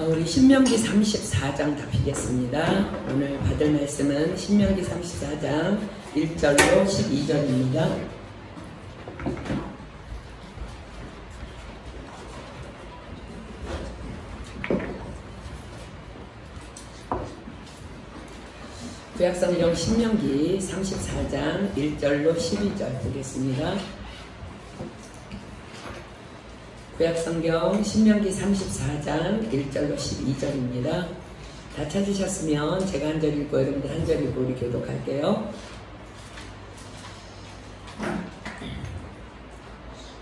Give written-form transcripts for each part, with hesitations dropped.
우리 신명기 34장 답히겠습니다. 오늘 받을 말씀은 신명기 34장 1절로 12절입니다. 구약성경 신명기 34장 1절로 12절 보겠습니다. 구약성경 신명기 34장 1절로 12절입니다. 다 찾으셨으면 제가 한 절 읽고 여러분들 한 절 읽고 우리 교독할게요.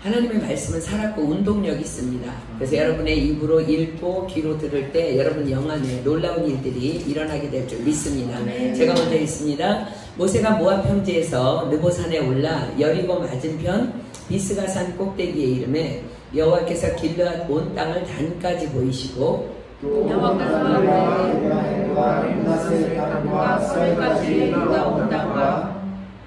하나님의 말씀은 살았고 운동력이 있습니다. 그래서 여러분의 입으로 읽고 귀로 들을 때 여러분 영 안에 놀라운 일들이 일어나게 될 줄 믿습니다. 제가 먼저 읽습니다. 모세가 모압 평지에서 느보산에 올라 여리고 맞은편 비스가산 꼭대기에 이르매 여호와께서 길르앗 온 땅을 단까지 보이시고 여호와께서 여호와와 임나스의 땅과 서해까지 유다 온 땅과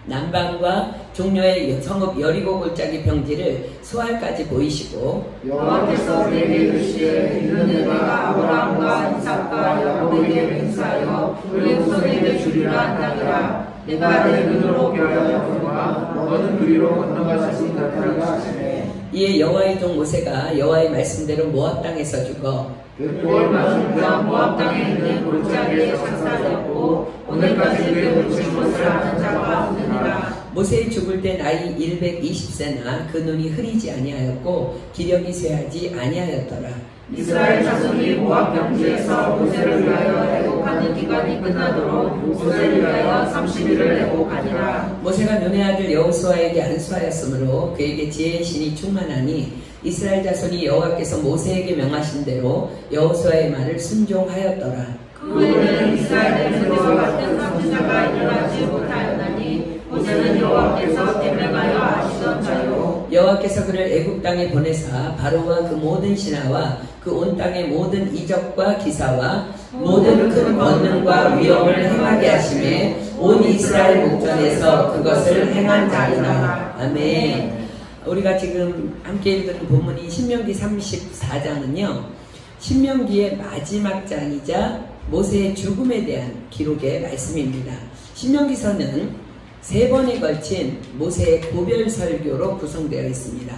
남방과 종려의 성읍 여리고 골짜기 평지를 수알까지 보이시고 여호와께서 내게 이르시되 이는 내가 아브라함과 이삭과 야곱에게 맹세하여 그의 후손에게 주리라 한 땅이라. 내가 내 눈으로 보았거니와 너는 그리로 건너갈 수 있느니라 하시매. 이에 여호와의 종 모세가 여호와의 말씀대로 모압 땅에서 죽어 벳골 맞은편 모압 땅에 있는 골짜기에 장사되었고 오늘까지 그의 묻힌 것을 아는 자가 없느니라. 모세의 죽을 때 나이 120세나 그 눈이 흐리지 아니하였고 기력이 쇠하지 아니하였더라. 이스라엘 자손이 모압 평지에서 모세를 위하여 애곡하는 기간이 끝나도록 모세를 위하여 30일을 애곡하니라. 모세가 눈의 아들 여호수아에게 안수하였으므로 그에게 지혜의 신이 충만하니 이스라엘 자손이 여호와께서 모세에게 명하신 대로 여호수아의 말을 순종하였더라. 그 후에는 이스라엘 백성과 같은 선지자가 일어나지 못하였나니 모세는 여호와께서 대명하여 하시던 자요. 여호와께서 그를 애굽 땅에 보내사 바로와 그 모든 신하와 그 온 땅의 모든 이적과 기사와 모든 큰 권능과 위엄을 행하게 하심에 온 이스라엘 목전에서 그것을 행한 자이다. 아멘. 우리가 지금 함께 읽은 본문이 신명기 34장은요 신명기의 마지막 장이자 모세의 죽음에 대한 기록의 말씀입니다. 신명기서는 3번에 걸친 모세의 고별 설교로 구성되어 있습니다.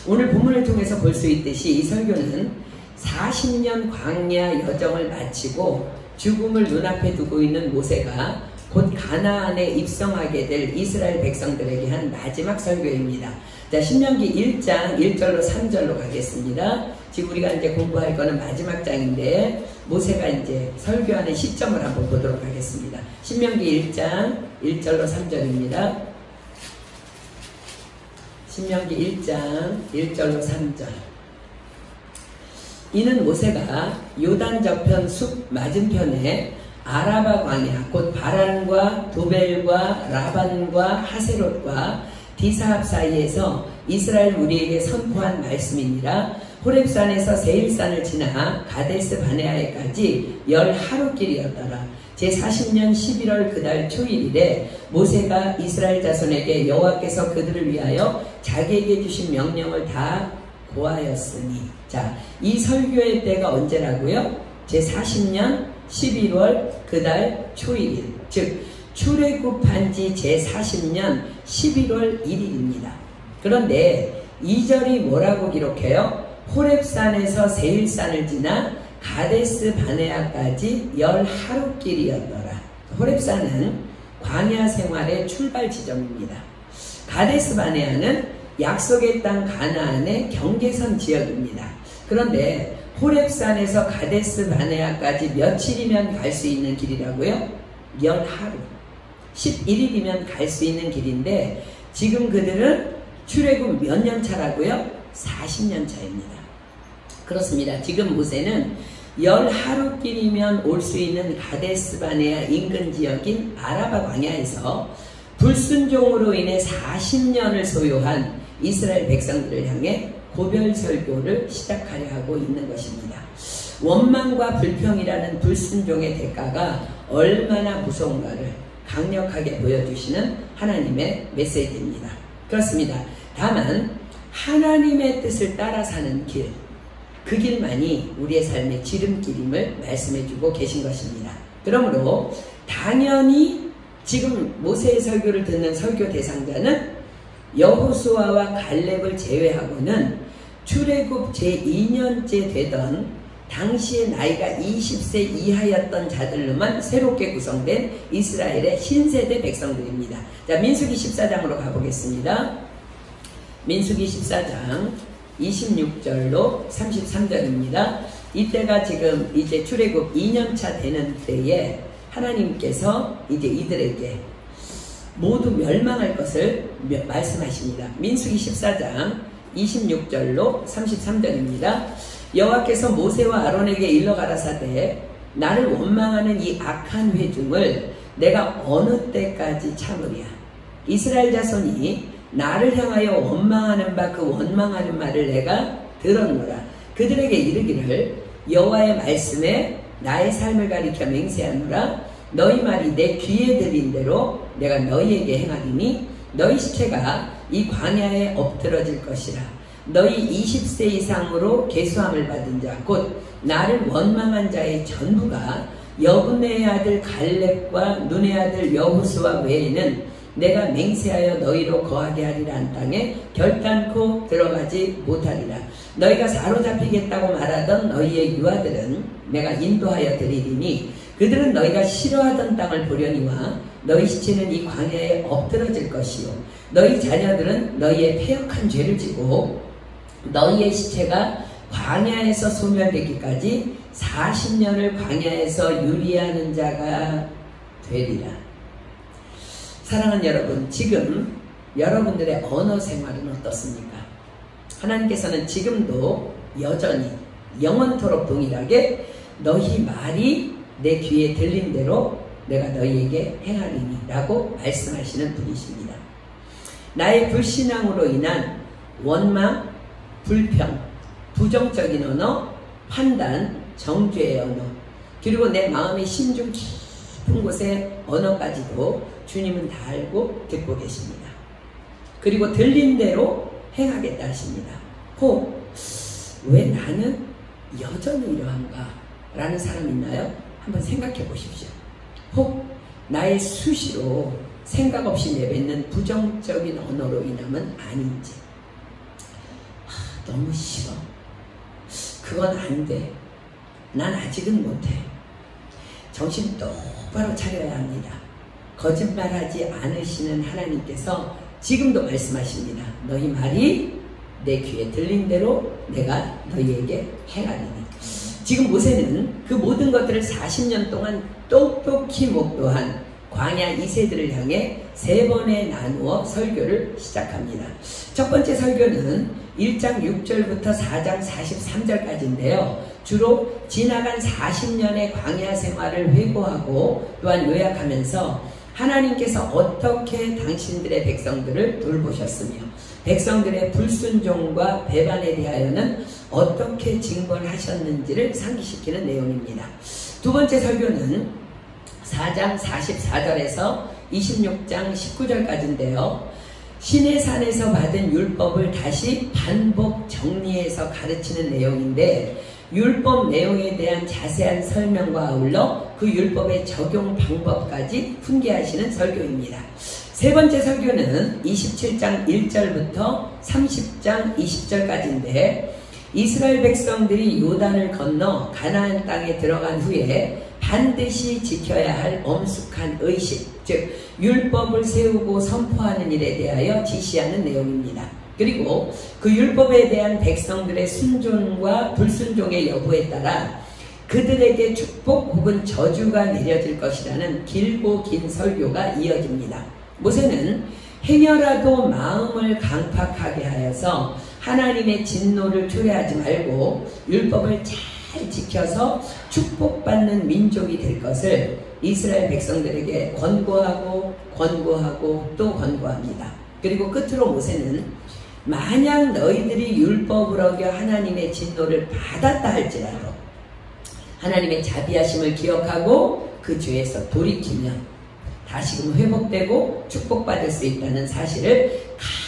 오늘 본문을 통해서 볼 수 있듯이 이 설교는 40년 광야 여정을 마치고 죽음을 눈앞에 두고 있는 모세가 곧 가나안에 입성하게 될 이스라엘 백성들에게 한 마지막 설교입니다. 자, 신명기 1장 1절로 3절로 가겠습니다. 지금 우리가 이제 공부할 거는 마지막 장인데 모세가 이제 설교하는 시점을 한번 보도록 하겠습니다. 신명기 1장 1절로 3절입니다. 신명기 1장 1절로 3절. 이는 모세가 요단 저편 숲 맞은편에 아라바 광야 곧 바란과 도벨과 라반과 하세롯과 디사합 사이에서 이스라엘 무리에게 선포한 말씀이니라. 호렙산에서 세일산을 지나 가데스 바네아에까지 10하루길이었더라. 제40년 11월 그달 초일일에 모세가 이스라엘 자손에게 여호와께서 그들을 위하여 자기에게 주신 명령을 다 고하였으니. 자, 이 설교의 때가 언제라고요? 제40년 11월 그달 초일일, 즉 출애굽한 지 제40년 11월 1일입니다. 그런데 2절이 뭐라고 기록해요? 호렙산에서 세일산을 지나 가데스 바네아까지 10하루길이었더라. 호렙산은 광야 생활의 출발 지점입니다. 가데스 바네아는 약속의 땅 가나안의 경계선 지역입니다. 그런데 호렙산에서 가데스 바네아까지 며칠이면 갈 수 있는 길이라고요? 10하루. 11일이면 갈 수 있는 길인데 지금 그들은 출애굽 몇 년 차라고요? 40년 차입니다. 그렇습니다. 지금 모세는 10하루길이면 올 수 있는 가데스 바네아 인근 지역인 아라바 광야에서 불순종으로 인해 40년을 소요한 이스라엘 백성들을 향해 고별 설교를 시작하려 하고 있는 것입니다. 원망과 불평이라는 불순종의 대가가 얼마나 무서운가를 강력하게 보여주시는 하나님의 메시지입니다. 그렇습니다. 다만 하나님의 뜻을 따라 사는 길, 그 길만이 우리의 삶의 지름길임을 말씀해주고 계신 것입니다. 그러므로 당연히 지금 모세의 설교를 듣는 설교 대상자는 여호수아와 갈렙을 제외하고는 출애굽 제2년째 되던 당시의 나이가 20세 이하였던 자들로만 새롭게 구성된 이스라엘의 신세대 백성들입니다. 자, 민수기 14장으로 가보겠습니다. 민수기 14장 26절로 33절입니다. 이때가 지금 이제 출애굽 2년차 되는 때에 하나님께서 이제 이들에게 모두 멸망할 것을 말씀하십니다. 민수기 14장 26절로 33절입니다. 여호와께서 모세와 아론에게 일러 가라사대 나를 원망하는 이 악한 회중을 내가 어느 때까지 참으랴. 이스라엘 자손이 나를 향하여 원망하는 바 그 원망하는 말을 내가 들었노라. 그들에게 이르기를 여호와의 말씀에 나의 삶을 가리켜 맹세하노라. 너희 말이 내 귀에 들린 대로 내가 너희에게 행하리니 너희 시체가 이 광야에 엎드러질 것이라. 너희 20세 이상으로 계수함을 받은 자 곧 나를 원망한 자의 전부가 여분의 아들 갈렙과 눈의 아들 여호수아 외에는 내가 맹세하여 너희로 거하게 하리란 땅에 결단코 들어가지 못하리라. 너희가 사로잡히겠다고 말하던 너희의 유아들은 내가 인도하여 드리리니 그들은 너희가 싫어하던 땅을 보려니와 너희 시체는 이 광야에 엎드러질 것이요 너희 자녀들은 너희의 패역한 죄를 지고 너희의 시체가 광야에서 소멸되기까지 40년을 광야에서 유리하는 자가 되리라. 사랑하는 여러분, 지금 여러분들의 언어 생활은 어떻습니까? 하나님께서는 지금도 여전히 영원토록 동일하게 너희 말이 내 귀에 들린 대로 내가 너희에게 행하리니 라고 말씀하시는 분이십니다. 나의 불신앙으로 인한 원망, 불평, 부정적인 언어, 판단, 정죄의 언어, 그리고 내 마음의 심중 깊은 곳의 언어까지도 주님은 다 알고 듣고 계십니다. 그리고 들린 대로 행하겠다 하십니다. 혹 왜 나는 여전히 이러한가? 라는 사람 있나요? 한번 생각해 보십시오. 혹 나의 수시로 생각 없이 내뱉는 부정적인 언어로 인함은 아닌지. 너무 싫어. 그건 안 돼. 난 아직은 못해. 정신 똑바로 차려야 합니다. 거짓말하지 않으시는 하나님께서 지금도 말씀하십니다. 너희 말이 내 귀에 들린 대로 내가 너희에게 행하리니. 지금 모세는 그 모든 것들을 40년 동안 똑똑히 목도한 광야 2세들을 향해 3번에 나누어 설교를 시작합니다. 첫 번째 설교는 1장 6절부터 4장 43절까지인데요. 주로 지나간 40년의 광야 생활을 회고하고 또한 요약하면서 하나님께서 어떻게 당신들의 백성들을 돌보셨으며 백성들의 불순종과 배반에 대하여는 어떻게 징벌하셨는지를 상기시키는 내용입니다. 두 번째 설교는 4장 44절에서 26장 19절까지인데요. 시내산에서 받은 율법을 다시 반복 정리해서 가르치는 내용인데 율법 내용에 대한 자세한 설명과 아울러 그 율법의 적용 방법까지 훈계하시는 설교입니다. 세 번째 설교는 27장 1절부터 30장 20절까지인데 이스라엘 백성들이 요단을 건너 가나안 땅에 들어간 후에 반드시 지켜야 할 엄숙한 의식, 즉 율법을 세우고 선포하는 일에 대하여 지시하는 내용입니다. 그리고 그 율법에 대한 백성들의 순종과 불순종의 여부에 따라 그들에게 축복 혹은 저주가 내려질 것이라는 길고 긴 설교가 이어집니다. 모세는 행여라도 마음을 강팍하게 하여서 하나님의 진노를 초래하지 말고 율법을 잘 지켜서 축복받는 민족이 될 것을 이스라엘 백성들에게 권고하고 또 권고합니다. 그리고 끝으로 모세는 만약 너희들이 율법을 어겨 하나님의 진노를 받았다 할지라도 하나님의 자비하심을 기억하고 그 죄에서 돌이키면 다시금 회복되고 축복받을 수 있다는 사실을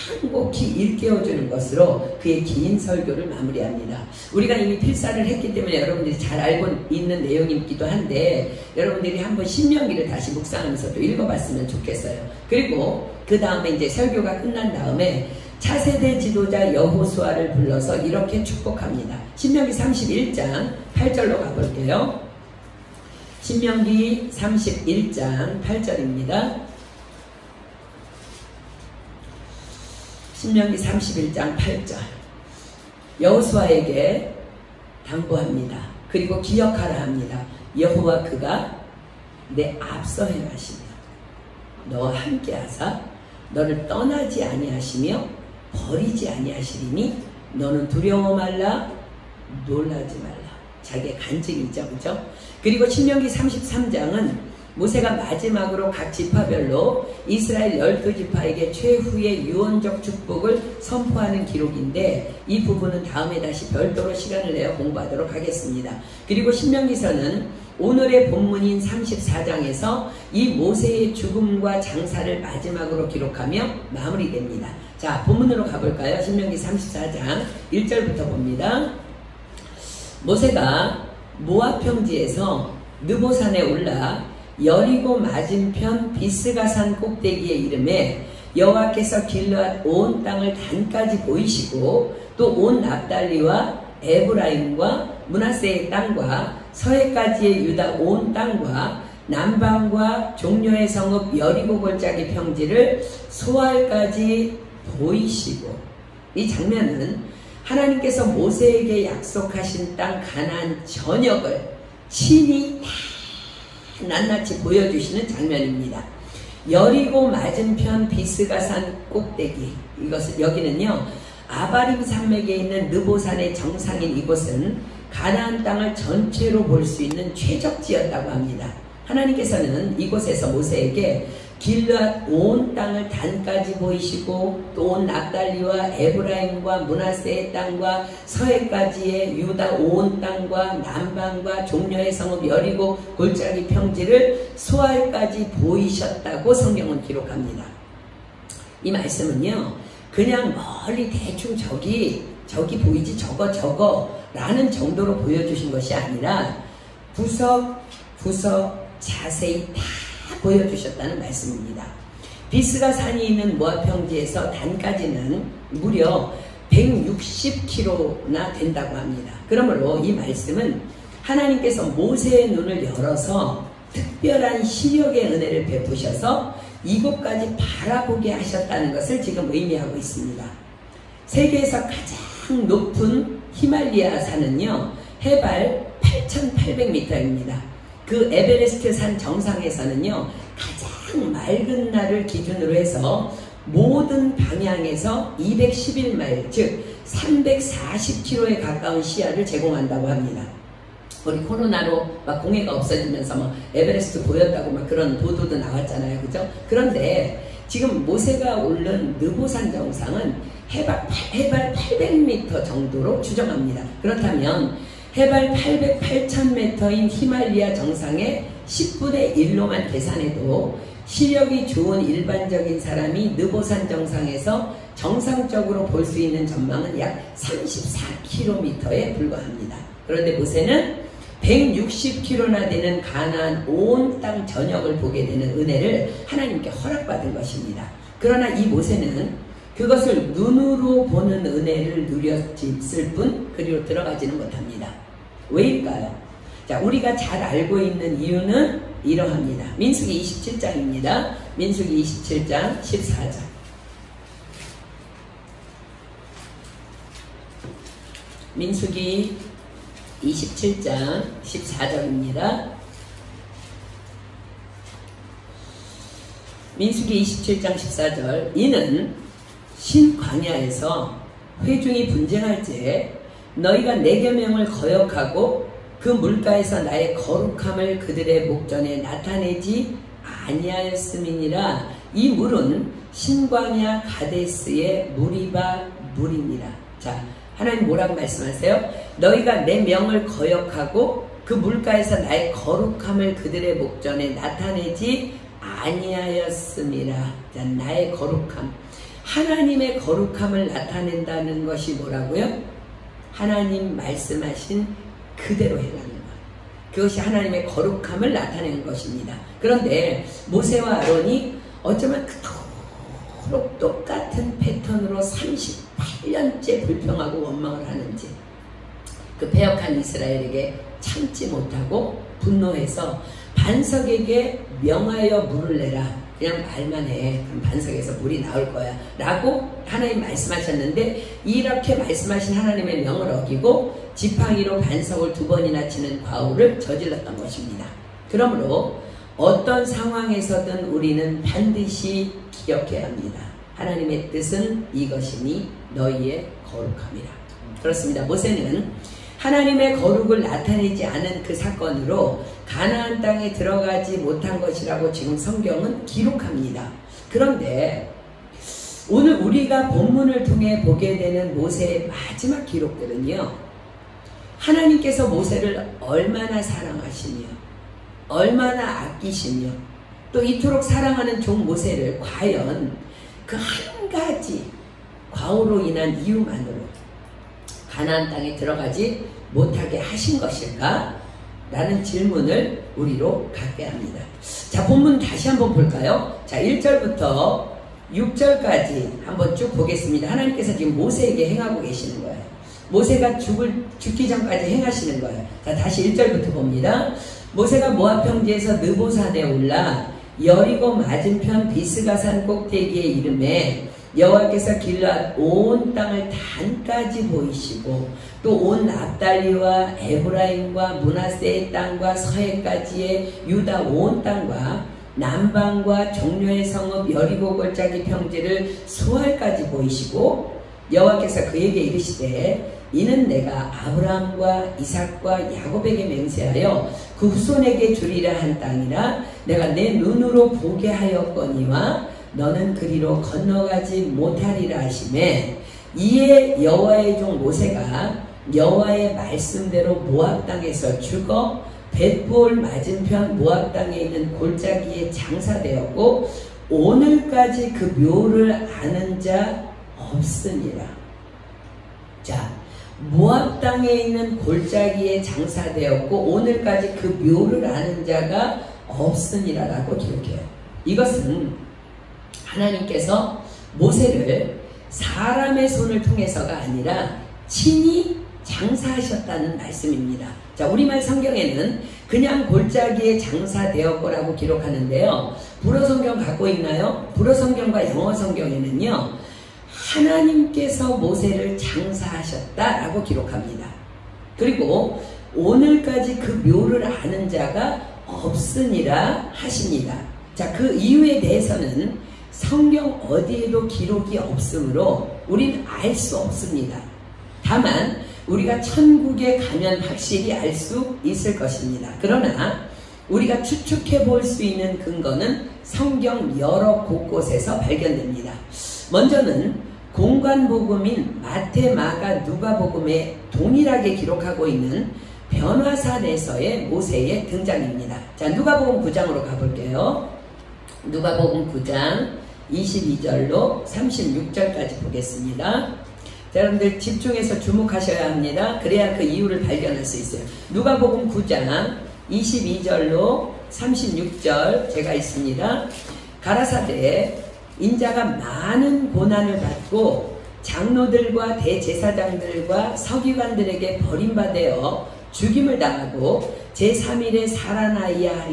간곡히 일깨워주는 것으로 그의 긴 설교를 마무리합니다. 우리가 이미 필사를 했기 때문에 여러분들이 잘 알고 있는 내용이기도 한데 여러분들이 한번 신명기를 다시 묵상하면서 또 읽어봤으면 좋겠어요. 그리고 그 다음에 이제 설교가 끝난 다음에 차세대 지도자 여호수아를 불러서 이렇게 축복합니다. 신명기 31장 8절로 가볼게요. 신명기 31장 8절입니다. 신명기 31장 8절. 여호수아에게 당부합니다. 그리고 기억하라 합니다. 여호와 그가 내 앞서 행하시며 너와 함께 하사 너를 떠나지 아니하시며 버리지 아니하시리니 너는 두려워 말라 놀라지 말라. 자기의 간증이죠, 그죠? 그리고 신명기 33장은 모세가 마지막으로 각 지파별로 이스라엘 12지파에게 최후의 유언적 축복을 선포하는 기록인데 이 부분은 다음에 다시 별도로 시간을 내어 공부하도록 하겠습니다. 그리고 신명기서는 오늘의 본문인 34장에서 이 모세의 죽음과 장사를 마지막으로 기록하며 마무리됩니다. 자, 본문으로 가볼까요? 신명기 34장 1절부터 봅니다. 모세가 모압 평지에서 느보산에 올라 여리고 맞은편 비스가산 꼭대기에 이름에 여호와께서 길르앗 온 땅을 단까지 보이시고 또 온 납달리와 에브라임과 므낫세의 땅과 서해까지의 유다 온 땅과 남방과 종려의 성읍 여리고 골짜기 평지를 소알까지 보이시고. 이 장면은 하나님께서 모세에게 약속하신 땅 가나안 전역을 친히 낱낱이 보여주시는 장면입니다. 여리고 맞은편 비스가산 꼭대기, 이것은 여기는요 아바림 산맥에 있는 느보산의 정상인 이곳은 가나안 땅을 전체로 볼 수 있는 최적지였다고 합니다. 하나님께서는 이곳에서 모세에게 길르앗 온 땅을 단까지 보이시고 또 온 납달리와 에브라임과 므낫세의 땅과 서해까지의 유다 온 땅과 남방과 종려의 성읍 여리고 골짜기 평지를 소알까지 보이셨다고 성경은 기록합니다. 이 말씀은요 그냥 멀리 대충 저기 보이지 저거 라는 정도로 보여주신 것이 아니라 구석구석 자세히 다 보여주셨다는 말씀입니다. 비스가산이 있는 모압 평지에서 단까지는 무려 160km나 된다고 합니다. 그러므로 이 말씀은 하나님께서 모세의 눈을 열어서 특별한 시력의 은혜를 베푸셔서 이곳까지 바라보게 하셨다는 것을 지금 의미하고 있습니다. 세계에서 가장 높은 히말리아 산은요 해발 8,800m입니다. 그 에베레스트 산 정상에서는요 가장 맑은 날을 기준으로 해서 모든 방향에서 211마일 즉 340km에 가까운 시야를 제공한다고 합니다. 우리 코로나로 막 공해가 없어지면서 막 에베레스트 보였다고 막 그런 보도도 나왔잖아요, 그죠? 그런데 지금 모세가 오른 느보산 정상은 해발 800m 정도로 추정합니다. 그렇다면 해발 8,000m인 히말리아 정상의 10분의 1로만 계산해도 시력이 좋은 일반적인 사람이 느보산 정상에서 정상적으로 볼 수 있는 전망은 약 34km에 불과합니다. 그런데 모세는 160km나 되는 가나안 온 땅 전역을 보게 되는 은혜를 하나님께 허락받은 것입니다. 그러나 이 모세는 그것을 눈으로 보는 은혜를 누렸을 뿐 그리로 들어가지는 못합니다. 왜일까요? 자, 우리가 잘 알고 있는 이유는 이러합니다. 민수기 27장입니다. 민수기 27장 14절. 민수기 27장 14절입니다. 민수기 27장 14절. 이는 신광야에서 회중이 분쟁할 때 너희가 내 계명을 거역하고 그 물가에서 나의 거룩함을 그들의 목전에 나타내지 아니하였음이니라. 이 물은 신광야 가데스의 무리바 물이니라. 자, 하나님 뭐라고 말씀하세요? 너희가 내 명을 거역하고 그 물가에서 나의 거룩함을 그들의 목전에 나타내지 아니하였음이라. 자, 나의 거룩함. 하나님의 거룩함을 나타낸다는 것이 뭐라고요? 하나님 말씀하신 그대로 행하는 것. 그것이 하나님의 거룩함을 나타내는 것입니다. 그런데 모세와 아론이 어쩌면 그토록 똑같은 패턴으로 38년째 불평하고 원망을 하는지, 그 패역한 이스라엘에게 참지 못하고 분노해서 반석에게 명하여 물을 내라. 그냥 말만 해. 그럼 반석에서 물이 나올 거야. 라고 하나님 말씀하셨는데, 이렇게 말씀하신 하나님의 명을 어기고 지팡이로 반석을 2번이나 치는 과오를 저질렀던 것입니다. 그러므로 어떤 상황에서든 우리는 반드시 기억해야 합니다. 하나님의 뜻은 이것이니 너희의 거룩함이라. 그렇습니다. 모세는 하나님의 거룩을 나타내지 않은 그 사건으로 가나안 땅에 들어가지 못한 것이라고 지금 성경은 기록합니다. 그런데 오늘 우리가 본문을 통해 보게 되는 모세의 마지막 기록들은요, 하나님께서 모세를 얼마나 사랑하시며 얼마나 아끼시며 또 이토록 사랑하는 종 모세를 과연 그 한 가지 과오로 인한 이유만으로 가나안 땅에 들어가지 못하게 하신 것일까? 라는 질문을 우리로 갖게 합니다. 자, 본문 다시 한번 볼까요? 자, 1절부터 6절까지 한번 쭉 보겠습니다. 하나님께서 지금 모세에게 행하고 계시는 거예요. 모세가 죽기 전까지 행하시는 거예요. 자, 다시 1절부터 봅니다. 모세가 모압 평지에서 느보산에 올라 여리고 맞은편 비스가산 꼭대기에 이르매 여호와께서 길앗 온 땅을 단까지 보이시고 또 온 납달리와 에브라임과 므낫세의 땅과 서해까지의 유다 온 땅과 남방과 종려의 성읍 여리고 골짜기 평지를 수알까지 보이시고 여호와께서 그에게 이르시되 이는 내가 아브라함과 이삭과 야곱에게 맹세하여 그 후손에게 주리라 한 땅이라 내가 내 눈으로 보게 하였거니와 너는 그리로 건너가지 못하리라 하시매 이에 여호와의 종 모세가 여호와의 말씀대로 모압 땅에서 죽어 벳볼 맞은편 모압 땅에 있는 골짜기에 장사되었고 오늘까지 그 묘를 아는 자 없으니라. 자, 모압 땅에 있는 골짜기에 장사되었고 오늘까지 그 묘를 아는 자가 없으니라 라고 기록해요. 이것은 하나님께서 모세를 사람의 손을 통해서가 아니라 친히 장사하셨다는 말씀입니다. 자, 우리말 성경에는 그냥 골짜기에 장사되었고라고 기록하는데요. 불어 성경 갖고 있나요? 불어 성경과 영어 성경에는요, 하나님께서 모세를 장사하셨다라고 기록합니다. 그리고 오늘까지 그 묘를 아는 자가 없으니라 하십니다. 자, 그 이유에 대해서는 성경 어디에도 기록이 없으므로 우리는 알 수 없습니다. 다만 우리가 천국에 가면 확실히 알 수 있을 것입니다. 그러나 우리가 추측해 볼 수 있는 근거는 성경 여러 곳곳에서 발견됩니다. 먼저는 공관복음인 마태, 마가, 누가복음에 동일하게 기록하고 있는 변화산에서의 모세의 등장입니다. 자, 누가복음 9장으로 가볼게요. 누가복음 9장 22절로 36절까지 보겠습니다. 자, 여러분들 집중해서 주목하셔야 합니다. 그래야 그 이유를 발견할 수 있어요. 누가복음 9장 22절로 36절 제가 있습니다. 가라사대 인자가 많은 고난을 받고 장로들과 대제사장들과 서기관들에게 버림받아 죽임을 당하고 제3일에 살아나야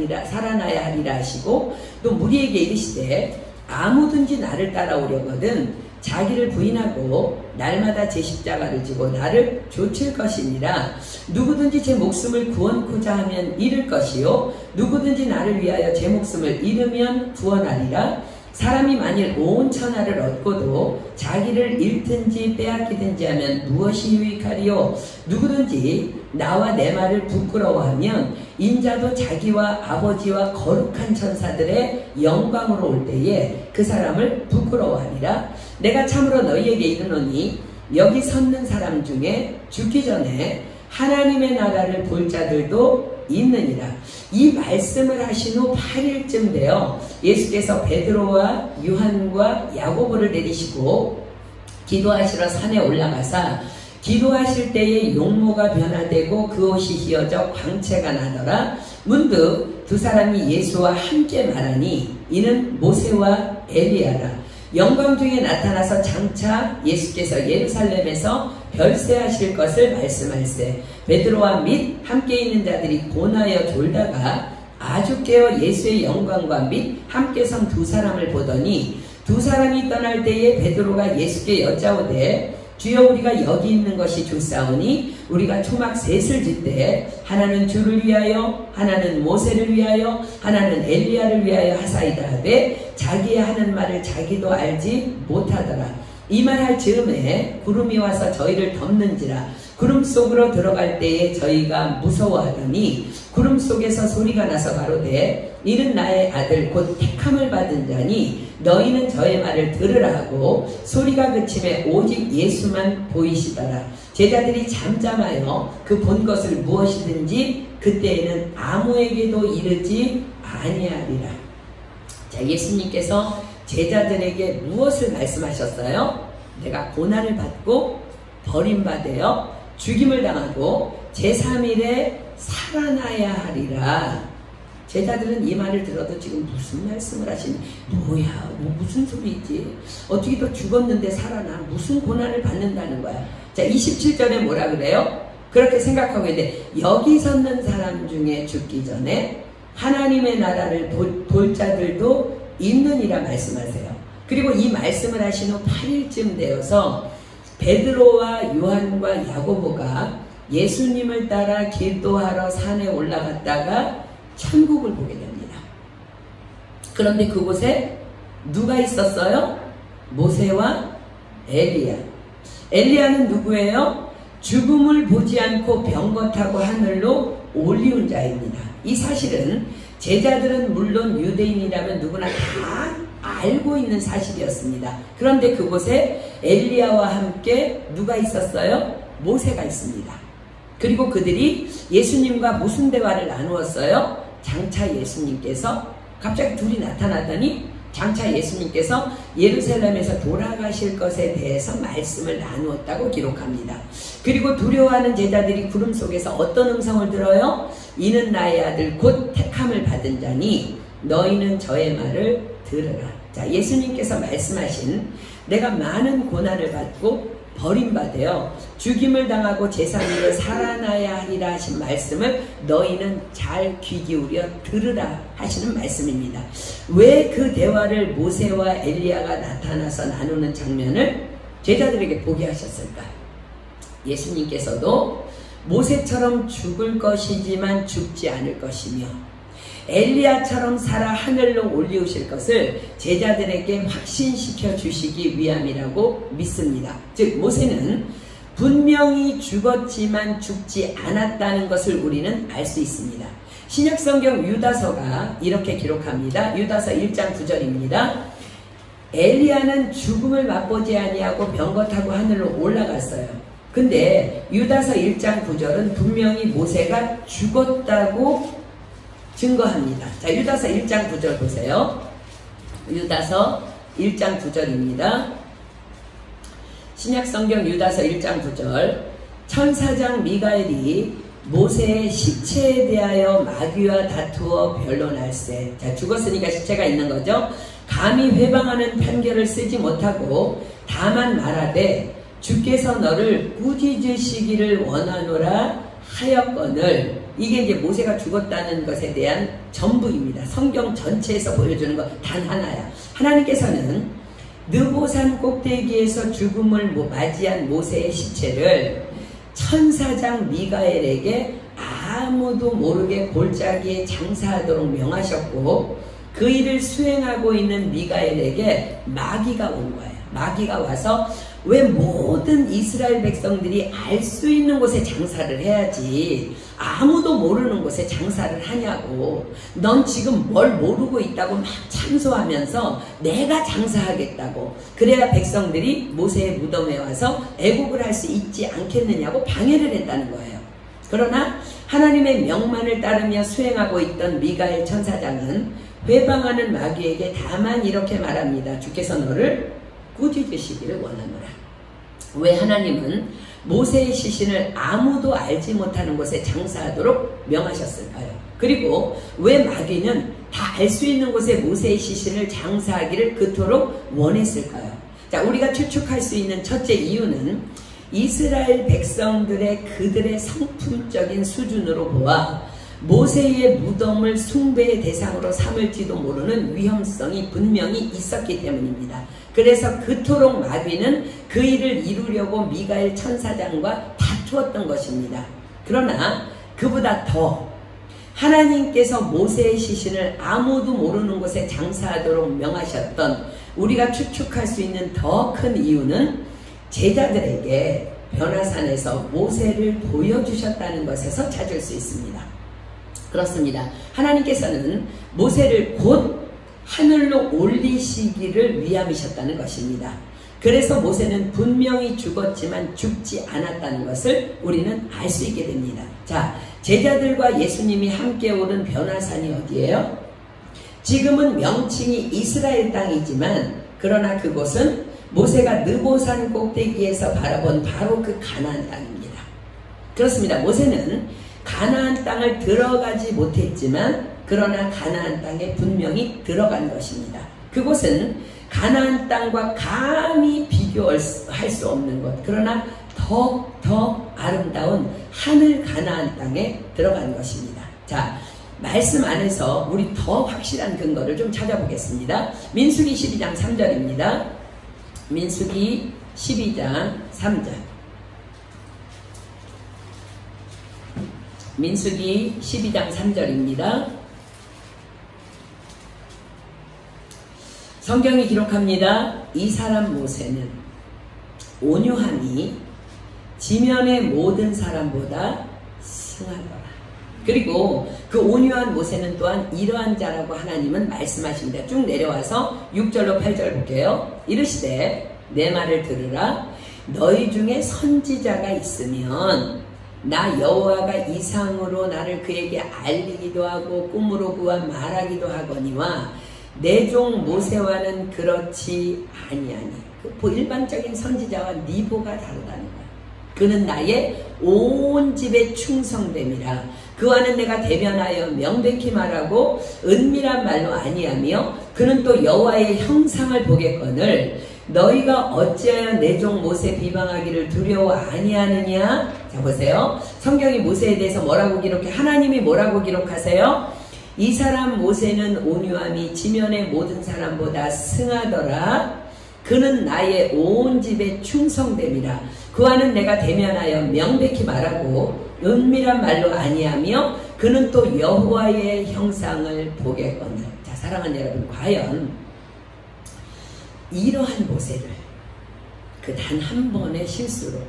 하리라 하시고 또 무리에게 이르시되 아무든지 나를 따라오려거든 자기를 부인하고 날마다 제 십자가를 지고 나를 좇을 것이니라. 누구든지 제 목숨을 구원코자 하면 잃을 것이요 누구든지 나를 위하여 제 목숨을 잃으면 구원하리라. 사람이 만일 온 천하를 얻고도 자기를 잃든지 빼앗기든지 하면 무엇이 유익하리요? 누구든지 나와 내 말을 부끄러워하면 인자도 자기와 아버지와 거룩한 천사들의 영광으로 올 때에 그 사람을 부끄러워하리라. 내가 참으로 너희에게 이르노니 여기 섰는 사람 중에 죽기 전에 하나님의 나라를 볼 자들도 있느니라. 이 말씀을 하신 후 8일쯤 되어 예수께서 베드로와 요한과 야고보를 내리시고 기도하시러 산에 올라가사 기도하실 때에 용모가 변화되고 그 옷이 휘어져 광채가 나더라. 문득 두 사람이 예수와 함께 말하니 이는 모세와 엘리야라. 영광 중에 나타나서 장차 예수께서 예루살렘에서 별세하실 것을 말씀할세. 베드로와 및 함께 있는 자들이 고나여 졸다가 아주 깨어 예수의 영광과 및 함께 선 두 사람을 보더니 두 사람이 떠날 때에 베드로가 예수께 여짜오되 주여 우리가 여기 있는 것이 좋사오니 우리가 초막 셋을 짓되 하나는 주를 위하여 하나는 모세를 위하여 하나는 엘리야를 위하여 하사이다 하되 자기의 하는 말을 자기도 알지 못하더라. 이 말할 즈음에 구름이 와서 저희를 덮는지라. 구름 속으로 들어갈 때에 저희가 무서워하더니 구름 속에서 소리가 나서 가로되 이는 나의 아들 곧 택함을 받은 자니 너희는 저의 말을 들으라 하고 소리가 그침에 오직 예수만 보이시더라. 제자들이 잠잠하여 그 본 것을 무엇이든지 그때에는 아무에게도 이르지 아니하리라. 자, 예수님께서 제자들에게 무엇을 말씀하셨어요? 내가 고난을 받고 버림받아요 죽임을 당하고 제3일에 살아나야 하리라. 제자들은 이 말을 들어도 지금 무슨 말씀을 하시니 뭐야 무슨 소리지 어떻게 또 죽었는데 살아나 무슨 고난을 받는다는 거야. 자 27절에 뭐라 그래요? 그렇게 생각하고 있는데 여기 섰는 사람 중에 죽기 전에 하나님의 나라를 볼 자들도 있느니라 말씀하세요. 그리고 이 말씀을 하신 후 8일쯤 되어서 베드로와 요한과 야고보가 예수님을 따라 기도하러 산에 올라갔다가 천국을 보게 됩니다. 그런데 그곳에 누가 있었어요? 모세와 엘리야. 엘리야는 누구예요? 죽음을 보지 않고 병거 타고 하늘로 올리운 자입니다. 이 사실은 제자들은 물론 유대인이라면 누구나 다 알고 있는 사실이었습니다. 그런데 그곳에 엘리야와 함께 누가 있었어요? 모세가 있습니다. 그리고 그들이 예수님과 무슨 대화를 나누었어요? 장차 예수님께서 갑자기 둘이 나타나더니 장차 예수님께서 예루살렘에서 돌아가실 것에 대해서 말씀을 나누었다고 기록합니다. 그리고 두려워하는 제자들이 구름 속에서 어떤 음성을 들어요? 이는 나의 아들 곧 택함을 받은 자니 너희는 저의 말을 들으라. 자, 예수님께서 말씀하신 내가 많은 고난을 받고 버림받아요 죽임을 당하고 제3일에 살아나야 하리라 하신 말씀을 너희는 잘 귀 기울여 들으라 하시는 말씀입니다. 왜 그 대화를 모세와 엘리야가 나타나서 나누는 장면을 제자들에게 보게 하셨을까? 예수님께서도 모세처럼 죽을 것이지만 죽지 않을 것이며 엘리야처럼 살아 하늘로 올리우실 것을 제자들에게 확신시켜 주시기 위함이라고 믿습니다. 즉 모세는 분명히 죽었지만 죽지 않았다는 것을 우리는 알 수 있습니다. 신약성경 유다서가 이렇게 기록합니다. 유다서 1장 9절입니다. 엘리야는 죽음을 맛보지 아니하고 병거 타고 하늘로 올라갔어요. 근데 유다서 1장 9절은 분명히 모세가 죽었다고 증거합니다. 자, 유다서 1장 9절 보세요. 유다서 1장 9절입니다. 신약성경 유다서 1장 9절 천사장 미가엘이 모세의 시체에 대하여 마귀와 다투어 변론할세. 자, 죽었으니까 시체가 있는 거죠. 감히 회방하는 판결을 쓰지 못하고 다만 말하되 주께서 너를 꾸짖으시기를 원하노라 하였거늘. 이게 이제 모세가 죽었다는 것에 대한 전부입니다. 성경 전체에서 보여주는 것 단 하나야. 하나님께서는 느보산 꼭대기에서 죽음을 맞이한 모세의 시체를 천사장 미가엘에게 아무도 모르게 골짜기에 장사하도록 명하셨고 그 일을 수행하고 있는 미가엘에게 마귀가 온 거예요. 마귀가 와서 왜 모든 이스라엘 백성들이 알 수 있는 곳에 장사를 해야지 아무도 모르는 곳에 장사를 하냐고. 넌 지금 뭘 모르고 있다고 막 참소하면서 내가 장사하겠다고. 그래야 백성들이 모세의 무덤에 와서 애국을 할 수 있지 않겠느냐고 방해를 했다는 거예요. 그러나 하나님의 명만을 따르며 수행하고 있던 미가엘 천사장은 회방하는 마귀에게 다만 이렇게 말합니다. 주께서 너를 꾸짖으시기를 원하노라. 왜 하나님은 모세의 시신을 아무도 알지 못하는 곳에 장사하도록 명하셨을까요? 그리고 왜 마귀는 다 알 수 있는 곳에 모세의 시신을 장사하기를 그토록 원했을까요? 자, 우리가 추측할 수 있는 첫째 이유는 이스라엘 백성들의 그들의 성품적인 수준으로 보아 모세의 무덤을 숭배의 대상으로 삼을지도 모르는 위험성이 분명히 있었기 때문입니다. 그래서 그토록 마귀는 그 일을 이루려고 미가엘 천사장과 다투었던 것입니다. 그러나 그보다 더 하나님께서 모세의 시신을 아무도 모르는 곳에 장사하도록 명하셨던 우리가 추측할 수 있는 더 큰 이유는 제자들에게 변화산에서 모세를 보여주셨다는 것에서 찾을 수 있습니다. 그렇습니다. 하나님께서는 모세를 곧 하늘로 올리시기를 위함이셨다는 것입니다. 그래서 모세는 분명히 죽었지만 죽지 않았다는 것을 우리는 알 수 있게 됩니다. 자, 제자들과 예수님이 함께 오른 변화산이 어디예요? 지금은 명칭이 이스라엘 땅이지만 그러나 그곳은 모세가 느보산 꼭대기에서 바라본 바로 그 가나안 땅입니다. 그렇습니다. 모세는 가나안 땅을 들어가지 못했지만 그러나 가나안 땅에 분명히 들어간 것입니다. 그곳은 가나안 땅과 감히 비교할 수 없는 것, 그러나 더 아름다운 하늘 가나안 땅에 들어간 것입니다. 자, 말씀 안에서 우리 더 확실한 근거를 좀 찾아보겠습니다. 민수기 12장 3절입니다. 민수기 12장 3절. 민수기 12장 3절입니다. 성경이 기록합니다. 이 사람 모세는 온유함이 지면의 모든 사람보다 승하더라. 그리고 그 온유한 모세는 또한 이러한 자라고 하나님은 말씀하십니다. 쭉 내려와서 6절로 8절 볼게요. 이르시되 내 말을 들으라. 너희 중에 선지자가 있으면 나 여호와가 이상으로 나를 그에게 알리기도 하고 꿈으로 그와 말하기도 하거니와 내 종 모세와는 그렇지 아니하니. 그 일반적인 선지자와 니보가 다르다는 거야. 그는 나의 온 집에 충성됨이라. 그와는 내가 대면하여 명백히 말하고 은밀한 말로 아니하며 그는 또 여호와의 형상을 보겠거늘 너희가 어찌하여 내 종 모세 비방하기를 두려워 아니하느냐. 자, 보세요. 성경이 모세에 대해서 뭐라고 기록해? 하나님이 뭐라고 기록하세요? 이 사람 모세는 온유함이 지면의 모든 사람보다 승하더라. 그는 나의 온 집에 충성됨이라. 그와는 내가 대면하여 명백히 말하고 은밀한 말로 아니하며 그는 또 여호와의 형상을 보겠거늘. 자, 사랑하는 여러분, 과연 이러한 모세를 그 단 한 번의 실수로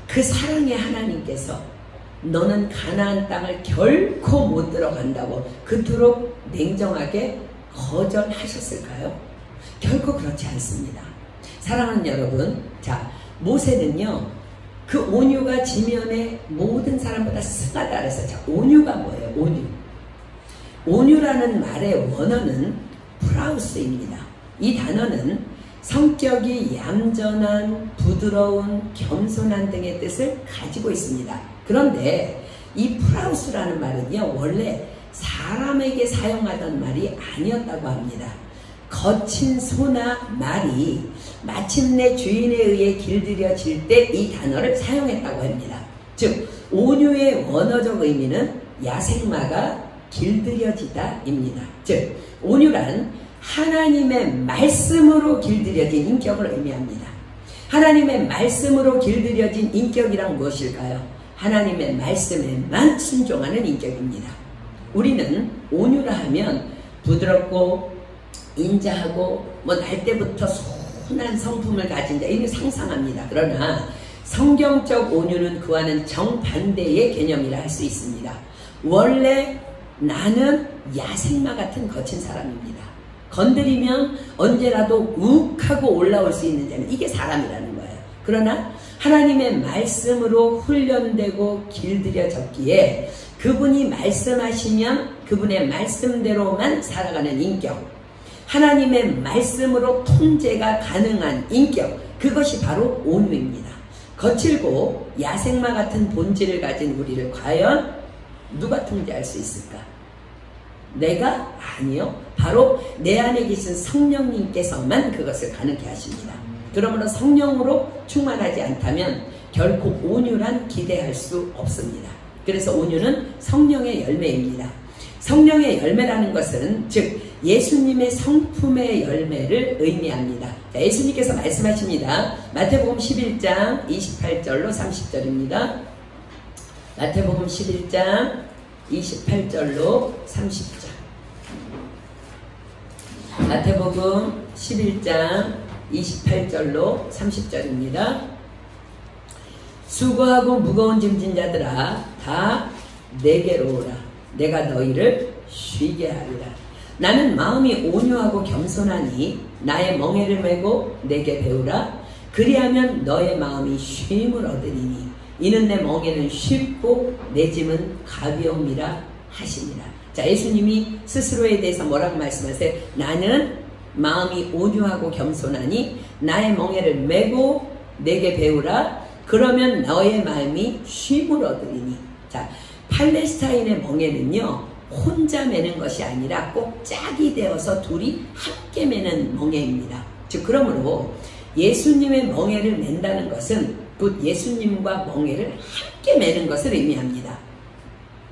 그 사랑의 하나님께서 너는 가나안 땅을 결코 못 들어간다고 그토록 냉정하게 거절하셨을까요? 결코 그렇지 않습니다. 사랑하는 여러분, 자, 모세는요 그 온유가 지면의 모든 사람보다 승하다 그래서, 자, 온유가 뭐예요? 온유라는 말의 원어는 프라우스입니다. 이 단어는 성격이 얌전한, 부드러운, 겸손한 등의 뜻을 가지고 있습니다. 그런데 이 프라우스라는 말은요 원래 사람에게 사용하던 말이 아니었다고 합니다. 거친 소나 말이 마침내 주인에 의해 길들여질 때 이 단어를 사용했다고 합니다. 즉 온유의 원어적 의미는 야생마가 길들여지다 입니다. 즉 온유란 하나님의 말씀으로 길들여진 인격을 의미합니다. 하나님의 말씀으로 길들여진 인격이란 무엇일까요? 하나님의 말씀에만 순종하는 인격입니다. 우리는 온유라 하면 부드럽고 인자하고 뭐 날 때부터 순한 성품을 가진 자 이렇게 상상합니다. 그러나 성경적 온유는 그와는 정반대의 개념이라 할 수 있습니다. 원래 나는 야생마 같은 거친 사람입니다. 건드리면 언제라도 욱하고 올라올 수 있는 자는 이게 사람이라는 거예요. 그러나 하나님의 말씀으로 훈련되고 길들여졌기에 그분이 말씀하시면 그분의 말씀대로만 살아가는 인격, 하나님의 말씀으로 통제가 가능한 인격, 그것이 바로 온유입니다. 거칠고 야생마 같은 본질을 가진 우리를 과연 누가 통제할 수 있을까? 내가? 아니요. 바로 내 안에 계신 성령님께서만 그것을 가능케 하십니다. 그러므로 성령으로 충만하지 않다면 결코 온유란 기대할 수 없습니다. 그래서 온유는 성령의 열매입니다. 성령의 열매라는 것은 즉 예수님의 성품의 열매를 의미합니다. 자, 예수님께서 말씀하십니다. 마태복음 11장 28절로 30절입니다. 마태복음 11장 28절로 30절. 마태복음 11장 28절로 30절입니다. 수고하고 무거운 짐진 자들아 다 내게로 오라. 내가 너희를 쉬게 하리라. 나는 마음이 온유하고 겸손하니 나의 멍에를 메고 내게 배우라. 그리하면 너의 마음이 쉼을 얻으리니 이는 내 멍에는 쉽고 내 짐은 가벼움이라 하시니라. 자, 예수님이 스스로에 대해서 뭐라고 말씀하세요? 나는 마음이 온유하고 겸손하니 나의 멍에를 메고 내게 배우라. 그러면 너의 마음이 쉼을 얻으리니. 자, 팔레스타인의 멍에는요 혼자 매는 것이 아니라 꼭 짝이 되어서 둘이 함께 매는 멍에입니다. 즉 그러므로 예수님의 멍에를 맨다는 것은 곧 예수님과 멍에를 함께 매는 것을 의미합니다.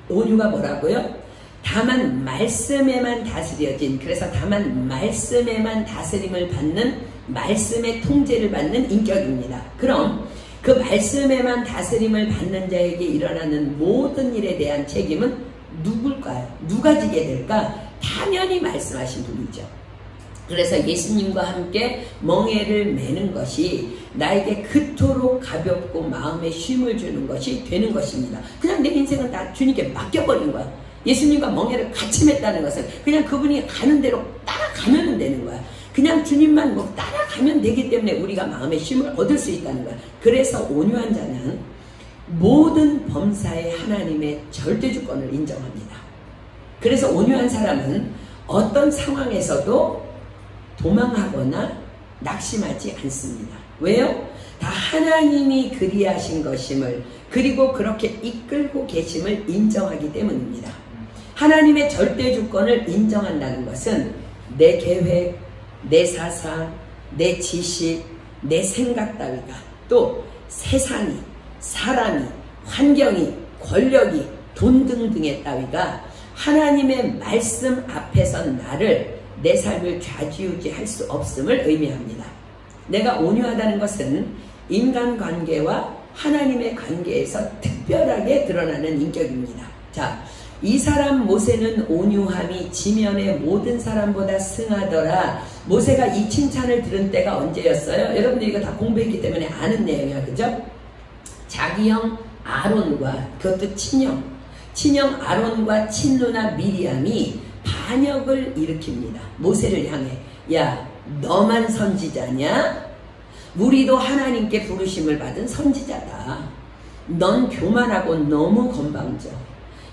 온유가 뭐라고요? 다만 말씀에만 다스려진, 그래서 다만 말씀에만 다스림을 받는, 말씀의 통제를 받는 인격입니다. 그럼 그 말씀에만 다스림을 받는 자에게 일어나는 모든 일에 대한 책임은 누굴까요? 누가 지게 될까? 당연히 말씀하신 분이죠. 그래서 예수님과 함께 멍에를 매는 것이 나에게 그토록 가볍고 마음에 쉼을 주는 것이 되는 것입니다. 그냥 내 인생은 다 주님께 맡겨버린 거야. 예수님과 멍에를 같이 맸다는 것은 그냥 그분이 가는 대로 따라가면 되는 거야. 그냥 주님만 뭐 따라가면 되기 때문에 우리가 마음의 쉼을 얻을 수 있다는 거야. 그래서 온유한 자는 모든 범사에 하나님의 절대주권을 인정합니다. 그래서 온유한 사람은 어떤 상황에서도 도망하거나 낙심하지 않습니다. 왜요? 다 하나님이 그리하신 것임을, 그리고 그렇게 이끌고 계심을 인정하기 때문입니다. 하나님의 절대주권을 인정한다는 것은 내 계획, 내 사상, 내 지식, 내 생각 따위가, 또 세상이, 사람이, 환경이, 권력이, 돈 등등의 따위가 하나님의 말씀 앞에서 나를, 내 삶을 좌지우지할 수 없음을 의미합니다. 내가 온유하다는 것은 인간관계와 하나님의 관계에서 특별하게 드러나는 인격입니다. 자, 이 사람 모세는 온유함이 지면의 모든 사람보다 승하더라. 모세가 이 칭찬을 들은 때가 언제였어요? 여러분들 이거 다 공부했기 때문에 아는 내용이야, 그죠? 자기 형 아론과, 그것도 친형 아론과 친누나 미리암이 반역을 일으킵니다. 모세를 향해, 야, 너만 선지자냐? 우리도 하나님께 부르심을 받은 선지자다. 넌 교만하고 너무 건방져.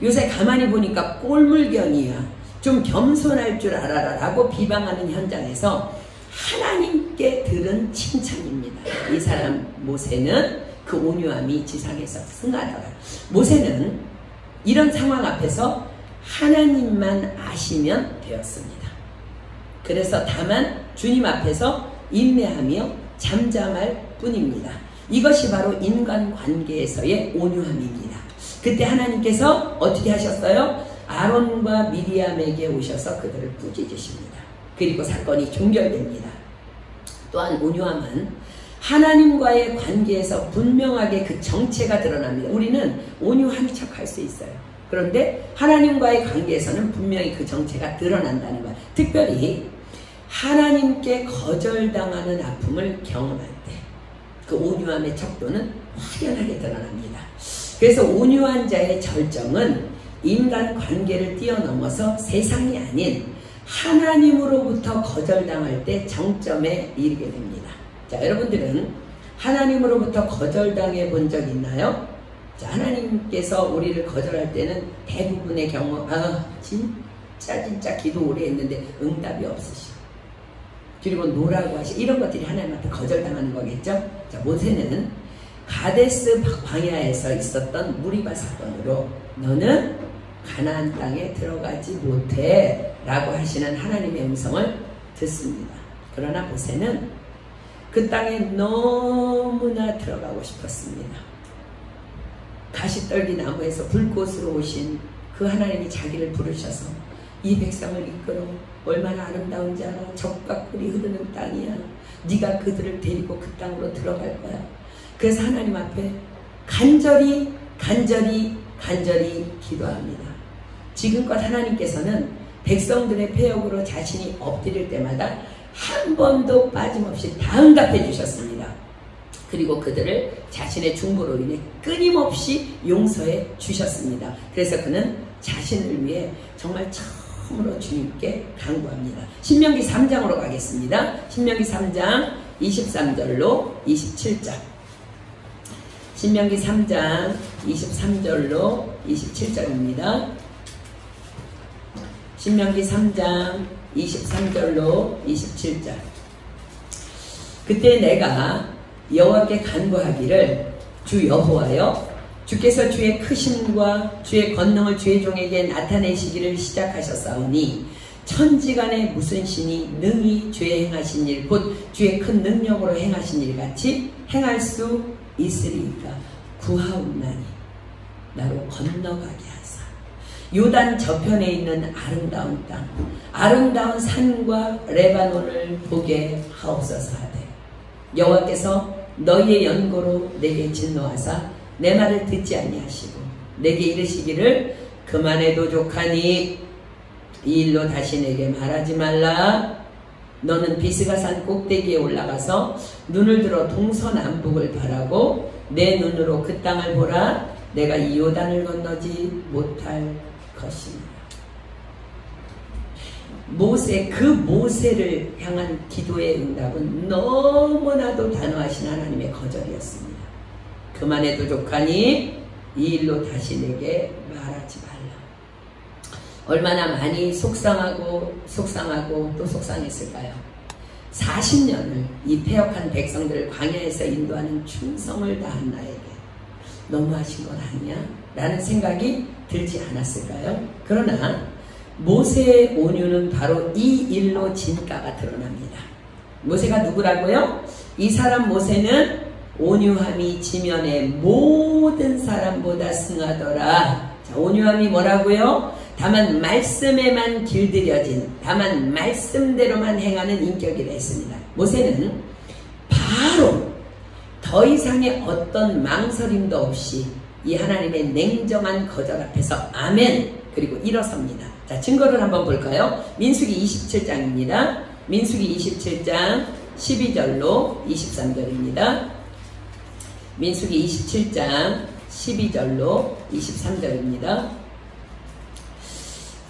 요새 가만히 보니까 꼴물견이야. 좀 겸손할 줄 알아라 라고 비방하는 현장에서 하나님께 들은 칭찬입니다. 이 사람 모세는 그 온유함이 지상에서 승하더라. 모세는 이런 상황 앞에서 하나님만 아시면 되었습니다. 그래서 다만 주님 앞에서 인내하며 잠잠할 뿐입니다. 이것이 바로 인간관계에서의 온유함입니다. 그때 하나님께서 어떻게 하셨어요? 아론과 미리암에게 오셔서 그들을 꾸짖으십니다. 그리고 사건이 종결됩니다. 또한 온유함은 하나님과의 관계에서 분명하게 그 정체가 드러납니다. 우리는 온유한 척할 수 있어요. 그런데 하나님과의 관계에서는 분명히 그 정체가 드러난다는 거예요. 특별히 하나님께 거절당하는 아픔을 경험할 때 그 온유함의 척도는 확연하게 드러납니다. 그래서 온유한 자의 절정은 인간관계를 뛰어넘어서 세상이 아닌 하나님으로부터 거절당할 때 정점에 이르게 됩니다. 자, 여러분들은 하나님으로부터 거절당해 본 적 있나요? 자, 하나님께서 우리를 거절할 때는 대부분의 경우 진짜 기도 오래 했는데 응답이 없으시고, 그리고 노라고 하시, 이런 것들이 하나님한테 거절당하는 거겠죠. 자, 모세는 가데스 광야에서 있었던 무리바 사건으로 너는 가나안 땅에 들어가지 못해 라고 하시는 하나님의 음성을 듣습니다. 그러나 모세는 그 땅에 너무나 들어가고 싶었습니다. 가시떨기 나무에서 불꽃으로 오신 그 하나님이 자기를 부르셔서 이 백성을 이끌어, 얼마나 아름다운지 알아? 적과 꿀이 흐르는 땅이야. 네가 그들을 데리고 그 땅으로 들어갈 거야. 그래서 하나님 앞에 간절히 기도합니다. 지금껏 하나님께서는 백성들의 폐역으로 자신이 엎드릴 때마다 한 번도 빠짐없이 다 응답해 주셨습니다. 그리고 그들을 자신의 중보로 인해 끊임없이 용서해 주셨습니다. 그래서 그는 자신을 위해 정말 처음으로 주님께 간구합니다. 신명기 3장으로 가겠습니다. 신명기 3장 23절로 27절. 신명기 3장 23절로 27절입니다. 신명기 3장 23절로 27절. 그때 내가 여호와께 간구하기를, 주 여호와여, 주께서 주의 크심과 주의 권능을 주의 종에게 나타내시기를 시작하셨사오니 천지간에 무슨 신이 능히 주의 행하신 일, 곧 주의 큰 능력으로 행하신 일 같이 행할 수 있으리이까. 구하옵나니 나로 건너가게 하사 요단 저편에 있는 아름다운 땅, 아름다운 산과 레바논을 보게 하옵소서 하되, 여호와께서 너희의 연고로 내게 진노하사 내 말을 듣지 아니하시고 내게 이르시기를, 그만해도 족하니 이 일로 다시 내게 말하지 말라. 너는 비스가산 꼭대기에 올라가서 눈을 들어 동서남북을 바라고 내 눈으로 그 땅을 보라. 내가 이 요단을 건너지 못할 것입니다. 모세를 향한 기도의 응답은 너무나도 단호하신 하나님의 거절이었습니다. 그만해도 족하니 이 일로 다시 내게 말하지 말라. 얼마나 많이 속상하고 또 속상했을까요? 40년을 이 패역한 백성들을 광야에서 인도하는 충성을 다한 나에게 너무하신 건 아니야? 라는 생각이 들지 않았을까요? 그러나 모세의 온유는 바로 이 일로 진가가 드러납니다. 모세가 누구라고요? 이 사람 모세는 온유함이 지면의 모든 사람보다 승하더라. 자, 온유함이 뭐라고요? 다만 말씀에만 길들여진, 다만 말씀대로만 행하는 인격이라 했습니다. 모세는 바로 더 이상의 어떤 망설임도 없이 이 하나님의 냉정한 거절 앞에서 아멘, 그리고 일어섭니다. 자, 증거를 한번 볼까요? 민수기 27장입니다. 민수기 27장 12절로 23절입니다. 민수기 27장 12절로 23절입니다.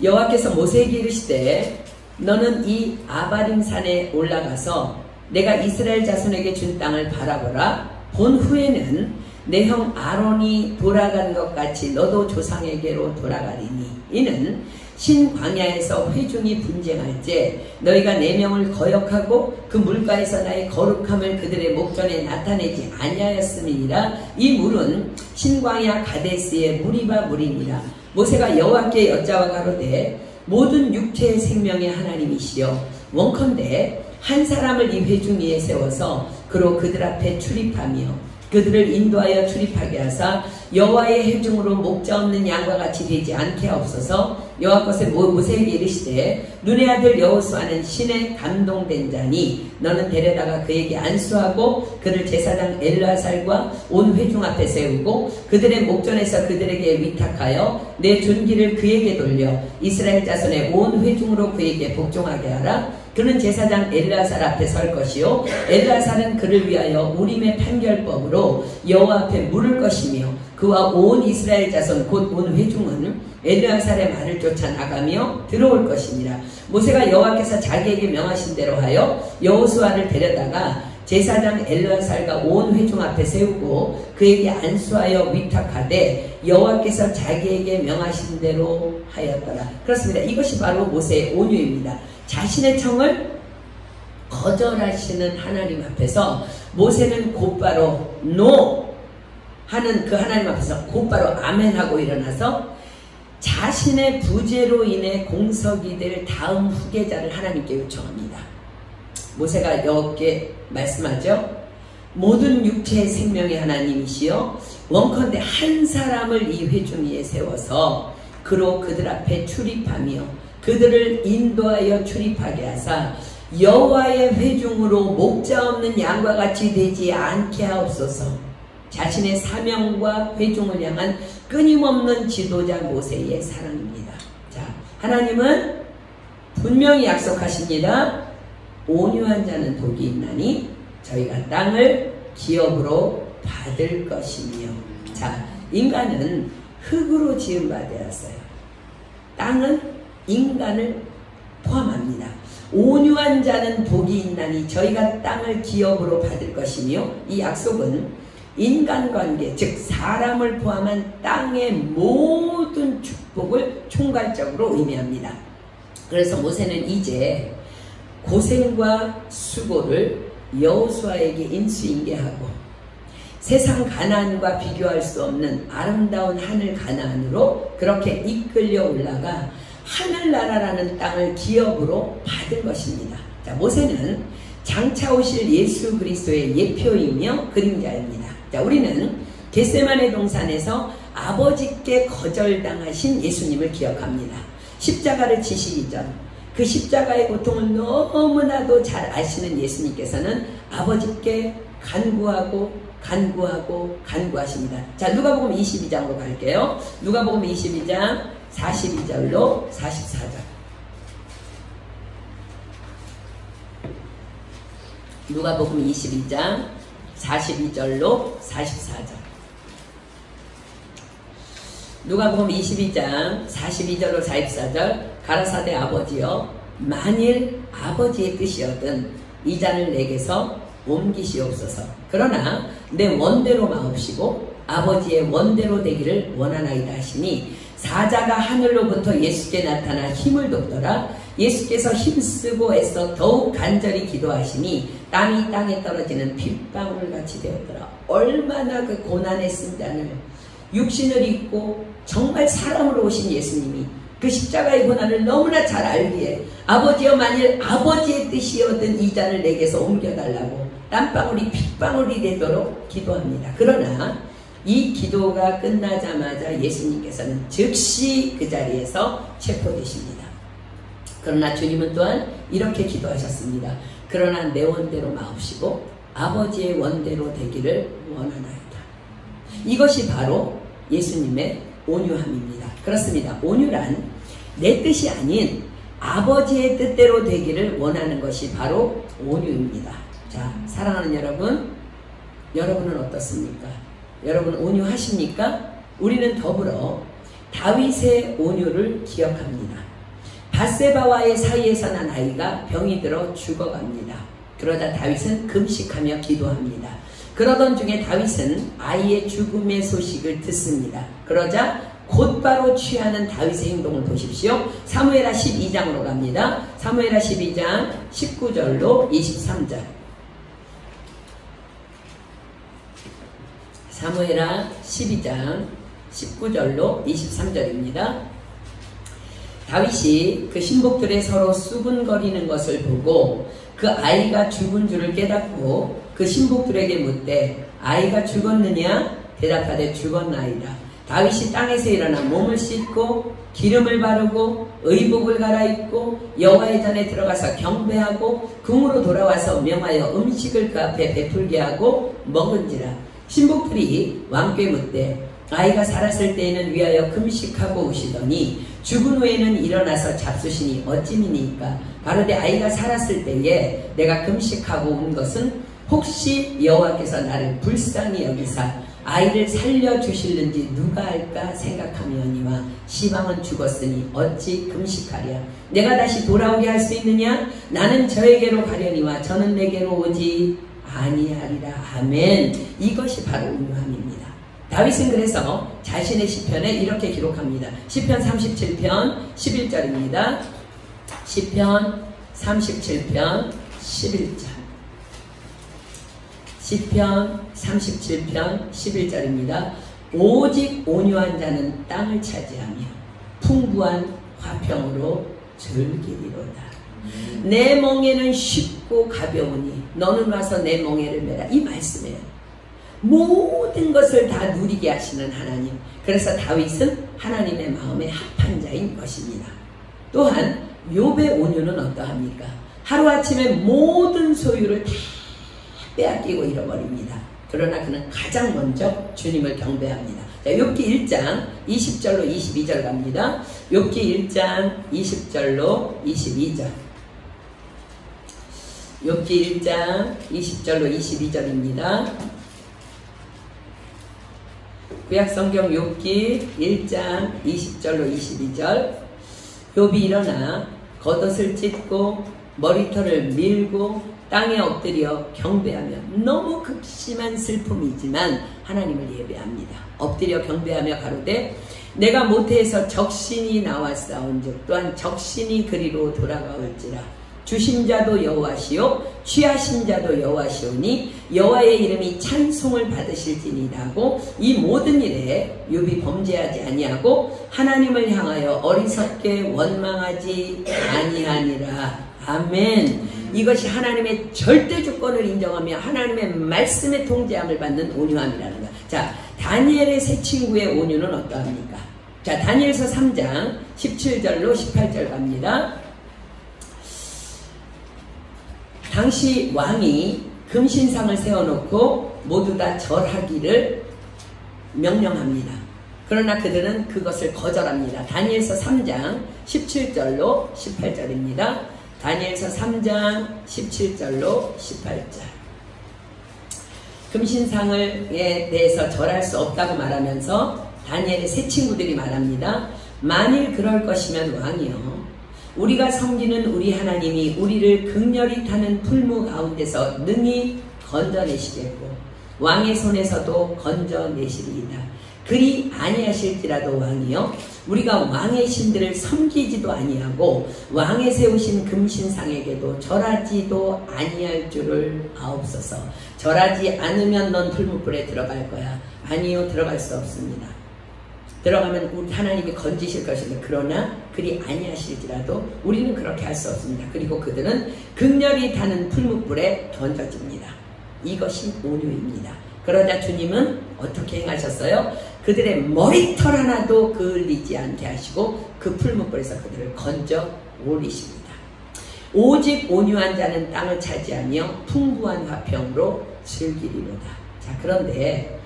여호와께서 모세에게 이르시되, 너는 이 아바림 산에 올라가서 내가 이스라엘 자손에게 준 땅을 바라보라. 본 후에는 내 형 아론이 돌아간 것 같이 너도 조상에게로 돌아가리니, 이는 신광야에서 회중이 분쟁할 때 너희가 내 명을 거역하고 그 물가에서 나의 거룩함을 그들의 목전에 나타내지 아니하였음이니라. 이 물은 신광야 가데스의 무리바 물이니라. 모세가 여호와께 여짜와 가로되, 모든 육체의 생명의 하나님이시여, 원컨대 한 사람을 이 회중 위에 세워서 그로 그들 앞에 출입하며 그들을 인도하여 출입하게 하사 여호와의 회중으로 목자 없는 양과 같이 되지 않게 하옵소서. 여호와께서 모세에게 이르시되, 눈의 아들 여호수아는 신에 감동된 자니 너는 데려다가 그에게 안수하고 그를 제사장 엘르아살과 온 회중 앞에 세우고 그들의 목전에서 그들에게 위탁하여 내 존귀를 그에게 돌려 이스라엘 자손의 온 회중으로 그에게 복종하게 하라. 그는 제사장 엘르아살 앞에 설 것이요, 엘르아살은 그를 위하여 우림의 판결법으로 여호와 앞에 물을 것이며 그와 온 이스라엘 자손 곧 온 회중은 엘르아살의 말을 쫓아 나가며 들어올 것이니라. 모세가 여호와께서 자기에게 명하신 대로 하여 여호수아를 데려다가 제사장 엘르아살과 온 회중 앞에 세우고 그에게 안수하여 위탁하되 여호와께서 자기에게 명하신 대로 하였더라. 그렇습니다. 이것이 바로 모세의 온유입니다. 자신의 청을 거절하시는 하나님 앞에서 모세는 곧바로 노 하는 그 하나님 앞에서 곧바로 아멘하고 일어나서 자신의 부재로 인해 공석이 될 다음 후계자를 하나님께 요청합니다. 모세가 이렇게 말씀하죠. 모든 육체의 생명의 하나님이시여 원컨대 한 사람을 이 회중 위에 세워서 그로 그들 앞에 출입하며 그들을 인도하여 출입하게 하사 여호와의 회중으로 목자 없는 양과 같이 되지 않게 하옵소서. 자신의 사명과 회중을 향한 끊임없는 지도자 모세의 사랑입니다. 자, 하나님은 분명히 약속하십니다. 온유한 자는 복이 있나니 저희가 땅을 기업으로 받을 것이며. 자, 인간은 흙으로 지은 바 되었어요. 땅은 인간을 포함합니다. 온유한 자는 복이 있나니 저희가 땅을 기업으로 받을 것이며, 이 약속은 인간관계, 즉 사람을 포함한 땅의 모든 축복을 총괄적으로 의미합니다. 그래서 모세는 이제 고생과 수고를 여호수아에게 인수인계하고 세상 가나안과 비교할 수 없는 아름다운 하늘 가나안으로 그렇게 이끌려 올라가 하늘나라라는 땅을 기업으로 받은 것입니다. 자, 모세는 장차 오실 예수 그리스도의 예표이며 그림자입니다. 자, 우리는 겟세마네 동산에서 아버지께 거절당하신 예수님을 기억합니다. 십자가를 지시기 전 그 십자가의 고통을 너무나도 잘 아시는 예수님께서는 아버지께 간구하십니다. 자, 누가복음 22장으로 갈게요. 누가복음 22장 42절로 44절. 누가복음 22장 42절로 44절. 누가복음 22장 42절로 44절. 가라사대 아버지여, 만일 아버지의 뜻이거든 이 잔을 내게서 옮기시옵소서. 그러나 내 원대로 마옵시고 아버지의 원대로 되기를 원하나이다 하시니, 사자가 하늘로부터 예수께 나타나 힘을 돕더라. 예수께서 힘쓰고 애써 더욱 간절히 기도하시니 땀이 땅에 떨어지는 핏방울같이 되었더라. 얼마나 그 고난의 승잔을 육신을 입고 정말 사람으로 오신 예수님이 그 십자가의 고난을 너무나 잘 알기에 아버지여, 만일 아버지의 뜻이거든 이 잔을 내게서 옮겨달라고 땀방울이 핏방울이 되도록 기도합니다. 그러나 이 기도가 끝나자마자 예수님께서는 즉시 그 자리에서 체포되십니다. 그러나 주님은 또한 이렇게 기도하셨습니다. 그러나 내 원대로 마옵시고 아버지의 원대로 되기를 원하나이다. 이것이 바로 예수님의 온유함입니다. 그렇습니다. 온유란 내 뜻이 아닌 아버지의 뜻대로 되기를 원하는 것이 바로 온유입니다. 자, 사랑하는 여러분, 여러분은 어떻습니까? 여러분 온유하십니까? 우리는 더불어 다윗의 온유를 기억합니다. 밧세바와의 사이에서 난 아이가 병이 들어 죽어갑니다. 그러자 다윗은 금식하며 기도합니다. 그러던 중에 다윗은 아이의 죽음의 소식을 듣습니다. 그러자 곧바로 취하는 다윗의 행동을 보십시오. 사무엘하 12장으로 갑니다. 사무엘하 12장 19절로 23절. 사무엘하 12장 19절로 23절입니다. 다윗이 그 신복들의 서로 수군거리는 것을 보고 그 아이가 죽은 줄을 깨닫고 그 신복들에게 묻되 아이가 죽었느냐? 대답하되 죽었나이다. 다윗이 땅에서 일어나 몸을 씻고 기름을 바르고 의복을 갈아입고 여호와의 전에 들어가서 경배하고 궁으로 돌아와서 명하여 음식을 그 앞에 베풀게 하고 먹은지라. 신복들이 왕께 묻되 아이가 살았을 때에는 위하여 금식하고 오시더니 죽은 후에는 일어나서 잡수시니 어찌미니까? 바로되 아이가 살았을 때에 내가 금식하고 온 것은 혹시 여호와께서 나를 불쌍히 여기사 아이를 살려주실는지 누가 알까 생각하며니와 시방은 죽었으니 어찌 금식하랴? 내가 다시 돌아오게 할 수 있느냐? 나는 저에게로 가려니와 저는 내게로 오지 아니하리라. 아멘. 이것이 바로 온유함입니다. 다윗은 그래서 자신의 시편에 이렇게 기록합니다. 시편 37편 11절입니다. 시편 37편 11절. 시편 37편 11절입니다. 오직 온유한 자는 땅을 차지하며 풍부한 화평으로 즐기리로다. 내 멍에는 쉽고 가벼우니 너는 와서 내 멍에를 메라. 이 말씀이에요. 모든 것을 다 누리게 하시는 하나님. 그래서 다윗은 하나님의 마음에 합한 자인 것입니다. 또한 욥의 온유는 어떠합니까? 하루아침에 모든 소유를 다 빼앗기고 잃어버립니다. 그러나 그는 가장 먼저 주님을 경배합니다. 자, 욥기 1장 20절로 22절 갑니다. 욥기 1장 20절로 22절. 욥기 1장 20절로 22절입니다. 구약성경 욥기 1장 20절로 22절. 욥이 일어나 겉옷을 찢고 머리털을 밀고 땅에 엎드려 경배하며, 너무 극심한 슬픔이지만 하나님을 예배합니다. 엎드려 경배하며 가로되 내가 모태에서 적신이 나왔사온즉 또한 적신이 그리로 돌아가올지라. 주신 자도 여호와시요 취하신 자도 여호와시오니 여호와의 이름이 찬송을 받으실지니라고 이 모든 일에 욥이 범죄하지 아니하고 하나님을 향하여 어리석게 원망하지 아니하니라. 아멘. 이것이 하나님의 절대 주권을 인정하며 하나님의 말씀의 통제함을 받는 온유함이라는 것. 자, 다니엘의 세 친구의 온유는 어떠합니까? 자, 다니엘서 3장 17절로 18절 갑니다. 당시 왕이 금신상을 세워놓고 모두 다 절하기를 명령합니다. 그러나 그들은 그것을 거절합니다. 다니엘서 3장 17절로 18절입니다. 다니엘서 3장 17절로 18절. 금신상에 대해서 절할 수 없다고 말하면서 다니엘의 세 친구들이 말합니다. 만일 그럴 것이면 왕이여, 우리가 섬기는 우리 하나님이 우리를 극렬히 타는 풀무 가운데서 능히 건져내시겠고 왕의 손에서도 건져내시리이다. 그리 아니하실지라도 왕이여, 우리가 왕의 신들을 섬기지도 아니하고 왕의 세우신 금신상에게도 절하지도 아니할 줄을 아옵소서. 절하지 않으면 넌 풀무불에 들어갈 거야. 아니요, 들어갈 수 없습니다. 들어가면 우리 하나님이 건지실 것입니다. 그러나 그리 아니하실지라도 우리는 그렇게 할 수 없습니다. 그리고 그들은 극렬히 타는 풀무불에 던져집니다. 이것이 온유입니다. 그러자 주님은 어떻게 행하셨어요? 그들의 머리털 하나도 그을리지 않게 하시고 그 풀무불에서 그들을 건져 올리십니다. 오직 온유한 자는 땅을 차지하며 풍부한 화평으로 즐기리로다. 자, 그런데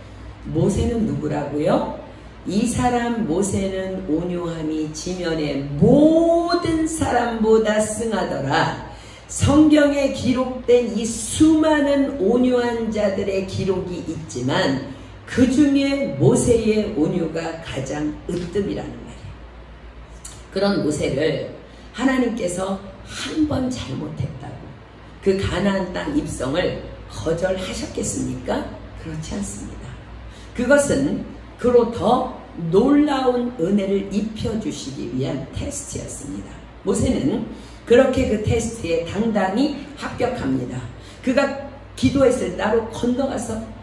모세는 누구라고요? 이 사람 모세는 온유함이 지면의 모든 사람보다 승하더라. 성경에 기록된 이 수많은 온유한 자들의 기록이 있지만 그 중에 모세의 온유가 가장 으뜸이라는 말이에요. 그런 모세를 하나님께서 한 번 잘못했다고 그 가나안 땅 입성을 거절하셨겠습니까? 그렇지 않습니다. 그것은 그로 더 놀라운 은혜를 입혀주시기 위한 테스트였습니다. 모세는 그렇게 그 테스트에 당당히 합격합니다. 그가 기도했을 때 나로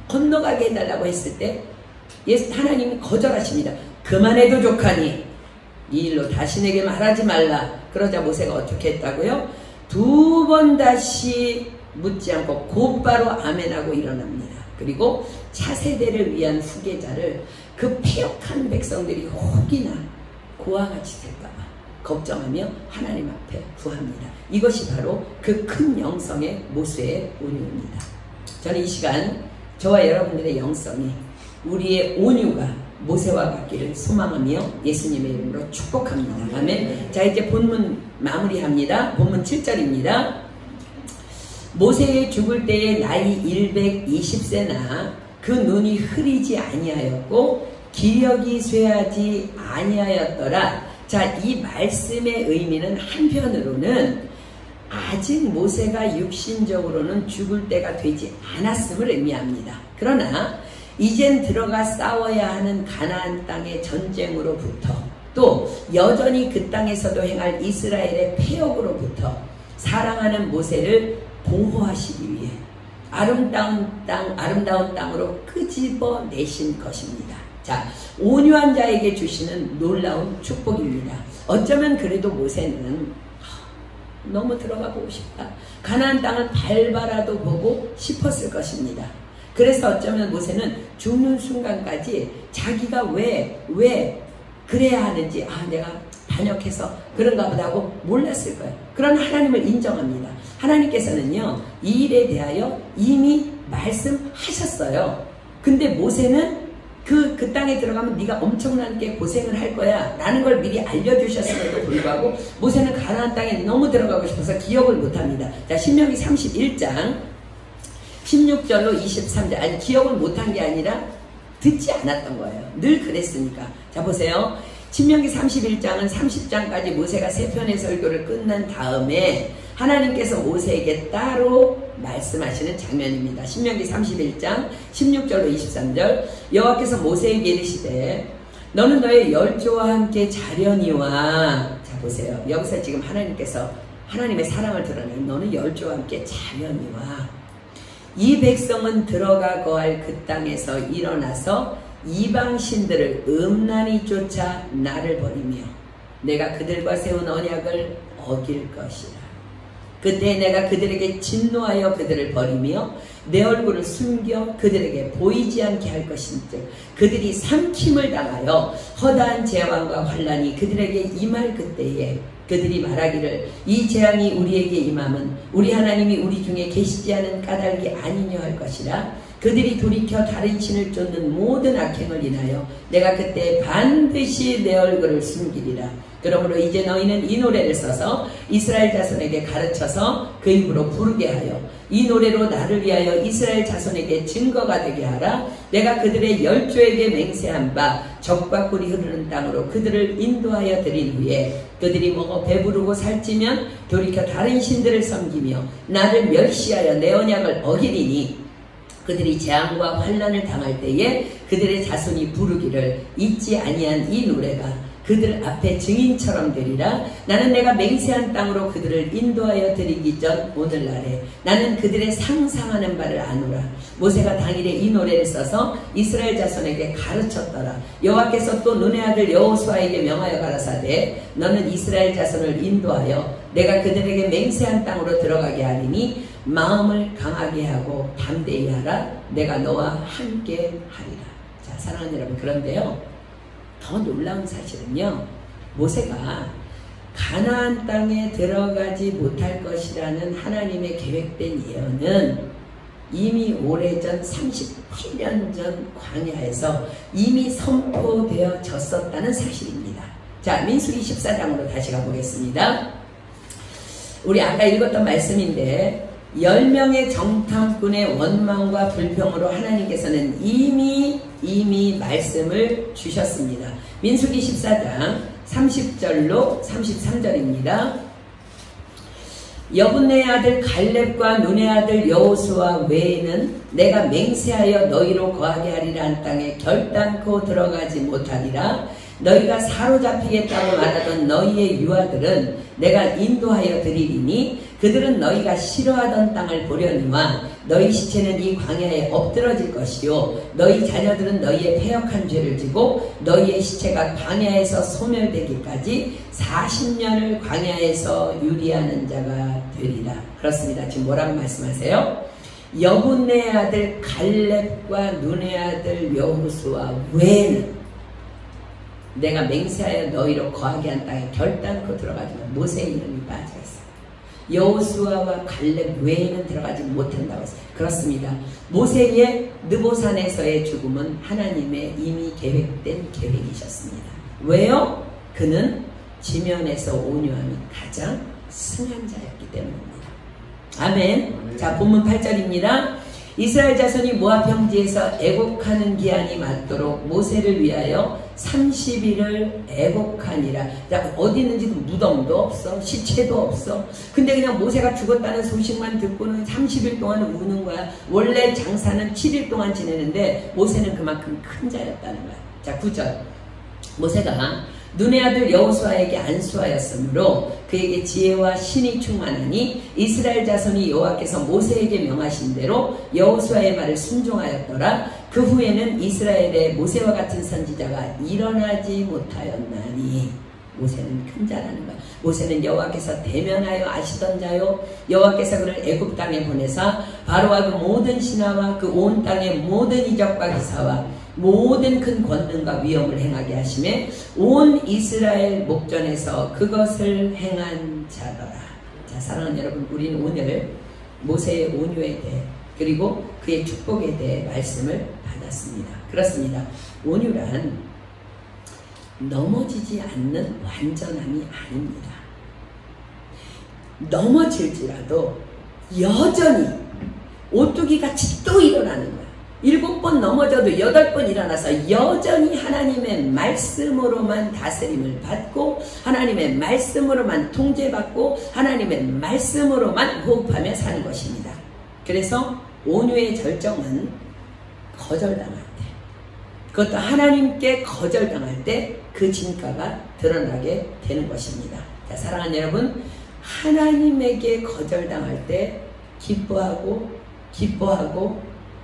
건너가게 해달라고 했을 때 하나님이 거절하십니다. 그만해도 좋하니 이 일로 다시 내게 말하지 말라. 그러자 모세가 어떻게 했다고요? 2번 다시 묻지 않고 곧바로 아멘하고 일어납니다. 그리고 차세대를 위한 후계자를 그 패역한 백성들이 혹이나 그와 같이 될까봐 걱정하며 하나님 앞에 구합니다. 이것이 바로 그 큰 영성의 모세의 온유입니다. 저는 이 시간 저와 여러분들의 영성이, 우리의 온유가 모세와 같기를 소망하며 예수님의 이름으로 축복합니다. 아멘. 자, 이제 본문 마무리합니다. 본문 7절입니다. 모세의 죽을 때에 나이 120세나 그 눈이 흐리지 아니하였고 기력이 쇠하지 아니하였더라. 자, 이 말씀의 의미는 한편으로는 아직 모세가 육신적으로는 죽을 때가 되지 않았음을 의미합니다. 그러나 이젠 들어가 싸워야 하는 가나안 땅의 전쟁으로부터 또 여전히 그 땅에서도 행할 이스라엘의 폐역으로부터 사랑하는 모세를 보호하시기 위해 아름다운 땅으로 끄집어내신 것입니다. 자, 온유한 자에게 주시는 놀라운 축복입니다. 어쩌면 그래도 모세는 너무 들어가 보고 싶다. 가나안 땅을 밟아라도 보고 싶었을 것입니다. 그래서 어쩌면 모세는 죽는 순간까지 자기가 왜 그래야 하는지 내가 반역해서 그런가 보다 하고 몰랐을 거예요. 그런 하나님을 인정합니다. 하나님께서는요 이 일에 대하여 이미 말씀하셨어요. 근데 모세는 그 땅에 들어가면 네가 엄청나게 고생을 할 거야 라는 걸 미리 알려주셨음에도 불구하고 모세는 가나안 땅에 너무 들어가고 싶어서 기억을 못합니다. 자, 신명기 31장 16절로 23절 아니 기억을 못한 게 아니라 듣지 않았던 거예요. 늘 그랬으니까. 자, 보세요. 신명기 31장은 30장까지 모세가 세 편의 설교를 끝난 다음에 하나님께서 모세에게 따로 말씀하시는 장면입니다. 신명기 31장 16절로 23절 여호와께서 모세에게 이르시되 너는 너의 열조와 함께 자려니와 자 보세요. 여기서 지금 하나님께서 하나님의 사랑을 드러내요. 너는 열조와 함께 자려니와 이 백성은 들어가 거할 그 땅에서 일어나서 이방신들을 음란히 쫓아 나를 버리며 내가 그들과 세운 언약을 어길 것이라. 그때 내가 그들에게 진노하여 그들을 버리며 내 얼굴을 숨겨 그들에게 보이지 않게 할 것인즉 그들이 삼킴을 당하여 허다한 재앙과 환난이 그들에게 임할 그때에 그들이 말하기를 이 재앙이 우리에게 임함은 우리 하나님이 우리 중에 계시지 않은 까닭이 아니냐 할 것이라. 그들이 돌이켜 다른 신을 쫓는 모든 악행을 인하여 내가 그때 반드시 내 얼굴을 숨기리라. 그러므로 이제 너희는 이 노래를 써서 이스라엘 자손에게 가르쳐서 그 입으로 부르게 하여 이 노래로 나를 위하여 이스라엘 자손에게 증거가 되게 하라. 내가 그들의 열조에게 맹세한 바 적과 꿀이 흐르는 땅으로 그들을 인도하여 드린 후에 그들이 먹어 배부르고 살찌면 돌이켜 다른 신들을 섬기며 나를 멸시하여 내 언약을 어기리니 그들이 재앙과 환난을 당할 때에 그들의 자손이 부르기를 잊지 아니한 이 노래가 그들 앞에 증인처럼 되리라. 나는 내가 맹세한 땅으로 그들을 인도하여 드리기 전 오늘날에 나는 그들의 상상하는 바를 아노라. 모세가 당일에 이 노래를 써서 이스라엘 자손에게 가르쳤더라. 여호와께서 또 눈의 아들 여호수아에게 명하여 가라사대 너는 이스라엘 자손을 인도하여 내가 그들에게 맹세한 땅으로 들어가게 하리니 마음을 강하게 하고 담대히 하라. 내가 너와 함께 하리라. 자, 사랑하는 여러분, 그런데요 더 놀라운 사실은요 모세가 가나안 땅에 들어가지 못할 것이라는 하나님의 계획된 예언은 이미 오래전 38년 전 광야에서 이미 선포되어졌었다는 사실입니다. 자, 민수기 14장으로 다시 가보겠습니다. 우리 아까 읽었던 말씀인데 10명의 정탐꾼의 원망과 불평으로 하나님께서는 이미 말씀을 주셨습니다. 민수기 14장 30절로 33절입니다. 여분네의 아들 갈렙과 눈의 아들 여호수아 외에는 내가 맹세하여 너희로 거하게 하리라 땅에 결단코 들어가지 못하리라. 너희가 사로잡히겠다고 말하던 너희의 유아들은 내가 인도하여 드리리니 그들은 너희가 싫어하던 땅을 보려니와 너희 시체는 이 광야에 엎드러질 것이요 너희 자녀들은 너희의 패역한 죄를 지고 너희의 시체가 광야에서 소멸되기까지 40년을 광야에서 유리하는 자가 되리라. 그렇습니다. 지금 뭐라고 말씀하세요? 여분네의 아들 갈렙과 눈의 아들 여호수아 외에는 내가 맹세하여 너희로 거하게 한 땅에 결단코 들어가지만 모세의 이름이 빠져있어요. 여호수아와 갈렙 외에는 들어가지 못한다고 했어요. 그렇습니다. 모세의 느보산에서의 죽음은 하나님의 이미 계획된 계획이셨습니다. 왜요? 그는 지면에서 온유함이 가장 승한 자였기 때문입니다. 아멘. 자, 본문 8절입니다. 이스라엘 자손이 모압 평지에서 애곡하는 기한이 맞도록 모세를 위하여 30일을 애곡하니라. 어디 있는지도 무덤도 없어, 시체도 없어. 근데 그냥 모세가 죽었다는 소식만 듣고는 30일 동안 우는 거야. 원래 장사는 7일 동안 지내는데 모세는 그만큼 큰 자였다는 거야. 자, 9절. 모세가 눈의 아들 여호수아에게 안수하였으므로 그에게 지혜와 신이 충만하니 이스라엘 자손이 여호와께서 모세에게 명하신 대로 여호수아의 말을 순종하였더라. 그 후에는 이스라엘에 모세와 같은 선지자가 일어나지 못하였나니. 모세는 큰 자라는 거야. 모세는 여호와께서 대면하여 아시던 자요, 여호와께서 그를 애굽 땅에 보내사 바로와 그 모든 신하와 그 온 땅의 모든 이적과 기사와 모든 큰 권능과 위엄을 행하게 하심에 온 이스라엘 목전에서 그것을 행한 자더라. 자, 사랑하는 여러분, 우리는 오늘 모세의 온유에 대해 그리고 그의 축복에 대해 말씀을 받았습니다. 그렇습니다. 온유란 넘어지지 않는 완전함이 아닙니다. 넘어질지라도 여전히 오뚜기같이 또 일어나는 거예요. 7번 넘어져도 8번 일어나서 여전히 하나님의 말씀으로만 다스림을 받고 하나님의 말씀으로만 통제받고 하나님의 말씀으로만 호흡하며 사는 것입니다. 그래서 온유의 절정은 거절당할 때, 그것도 하나님께 거절당할 때 그 진가가 드러나게 되는 것입니다. 자, 사랑하는 여러분, 하나님에게 거절당할 때 기뻐하고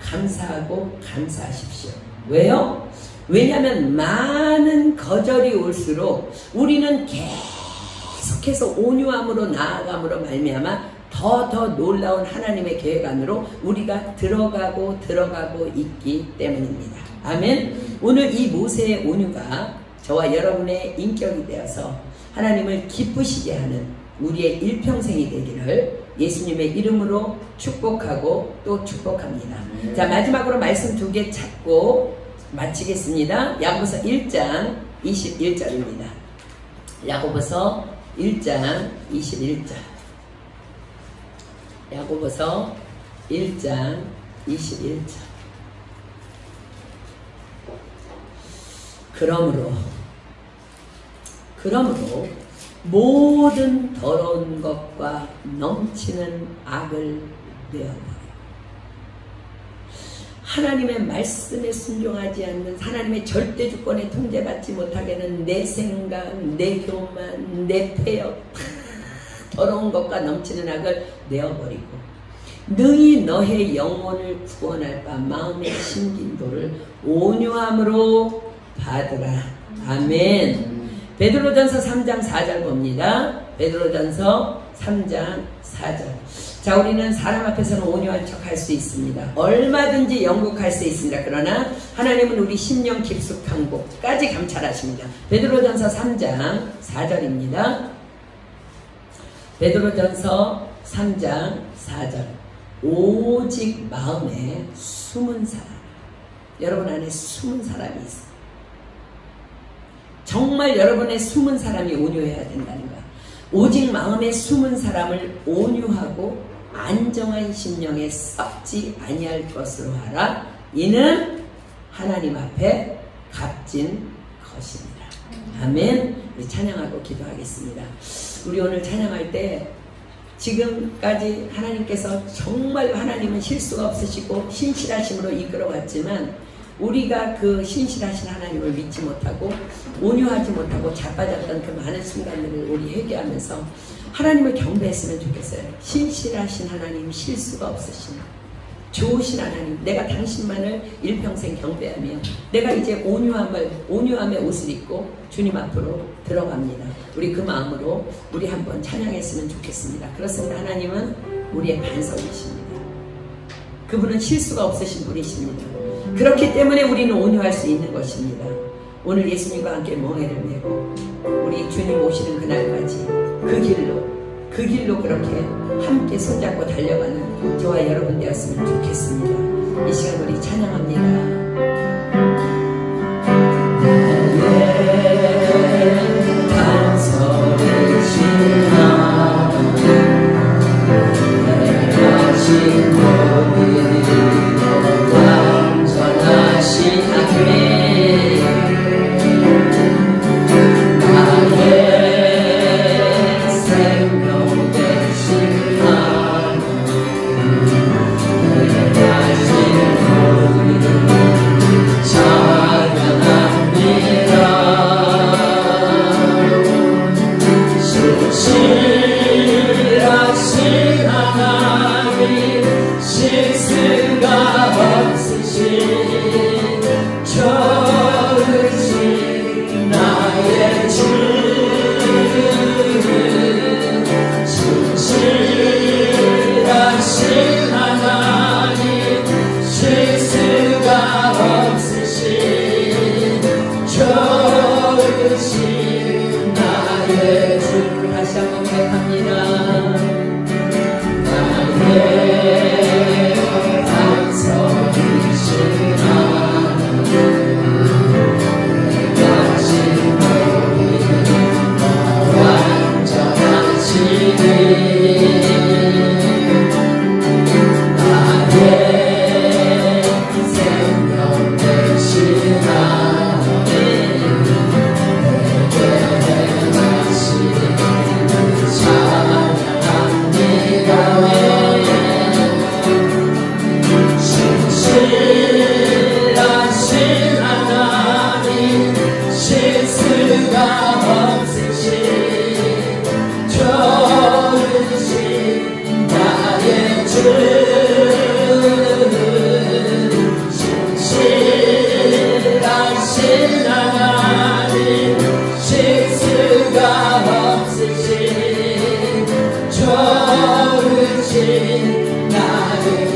감사하십시오. 왜요? 왜냐하면 많은 거절이 올수록 우리는 계속해서 온유함으로 나아감으로 말미암아 더 놀라운 하나님의 계획 안으로 우리가 들어가고 있기 때문입니다. 아멘. 오늘 이 모세의 온유가 저와 여러분의 인격이 되어서 하나님을 기쁘시게 하는 우리의 일평생이 되기를 예수님의 이름으로 축복하고 또 축복합니다. 자, 마지막으로 말씀 2개 찾고 마치겠습니다. 야고보서 1장 21절입니다. 야고보서 1장 21절. 야고보서 1장 21절. 그러므로 모든 더러운 것과 넘치는 악을 내어버려. 하나님의 말씀에 순종하지 않는, 하나님의 절대 주권에 통제받지 못하게 하는 내 생각, 내 교만, 내 폐역, 더러운 것과 넘치는 악을 내어버리고 능히 너의 영혼을 구원할 바 마음의 신긴도를 온유함으로 받으라. 아멘. 베드로전서 3장 4절 봅니다. 베드로전서 3장 4절. 자, 우리는 사람 앞에서는 온유한 척 할 수 있습니다. 얼마든지 영국할 수 있습니다. 그러나 하나님은 우리 심령 깊숙한 곳까지 감찰하십니다. 베드로전서 3장 4절입니다. 베드로전서 3장 4절. 오직 마음에 숨은 사람. 여러분 안에 숨은 사람이 있어요. 정말 여러분의 숨은 사람이 온유해야 된다는 거야. 오직 마음에 숨은 사람을 온유하고 안정한 심령에 썩지 아니할 것으로 하라. 이는 하나님 앞에 값진 것입니다. 아멘. 우리 찬양하고 기도하겠습니다. 우리 오늘 찬양할 때 지금까지 하나님께서 정말 하나님은 실수가 없으시고 신실하심으로 이끌어왔지만 우리가 그 신실하신 하나님을 믿지 못하고 온유하지 못하고 자빠졌던 그 많은 순간들을 우리 회개하면서 하나님을 경배했으면 좋겠어요. 신실하신 하나님, 실수가 없으신 좋으신 하나님, 내가 당신만을 일평생 경배하며 내가 이제 온유함의 옷을 입고 주님 앞으로 들어갑니다. 우리 그 마음으로 우리 한번 찬양했으면 좋겠습니다. 그렇습니다. 하나님은 우리의 반석이십니다. 그분은 실수가 없으신 분이십니다. 그렇기 때문에 우리는 온유할 수 있는 것입니다. 오늘 예수님과 함께 멍에를 메고 우리 주님 오시는 그날까지 그 길로 그렇게 함께 손잡고 달려가는 저와 여러분 되었으면 좋겠습니다. 이 시간 우리 찬양합니다. 내 가진 모든 저으신 나의 주. 다시 한번 고백합니다. 나의 반석이신 하나님,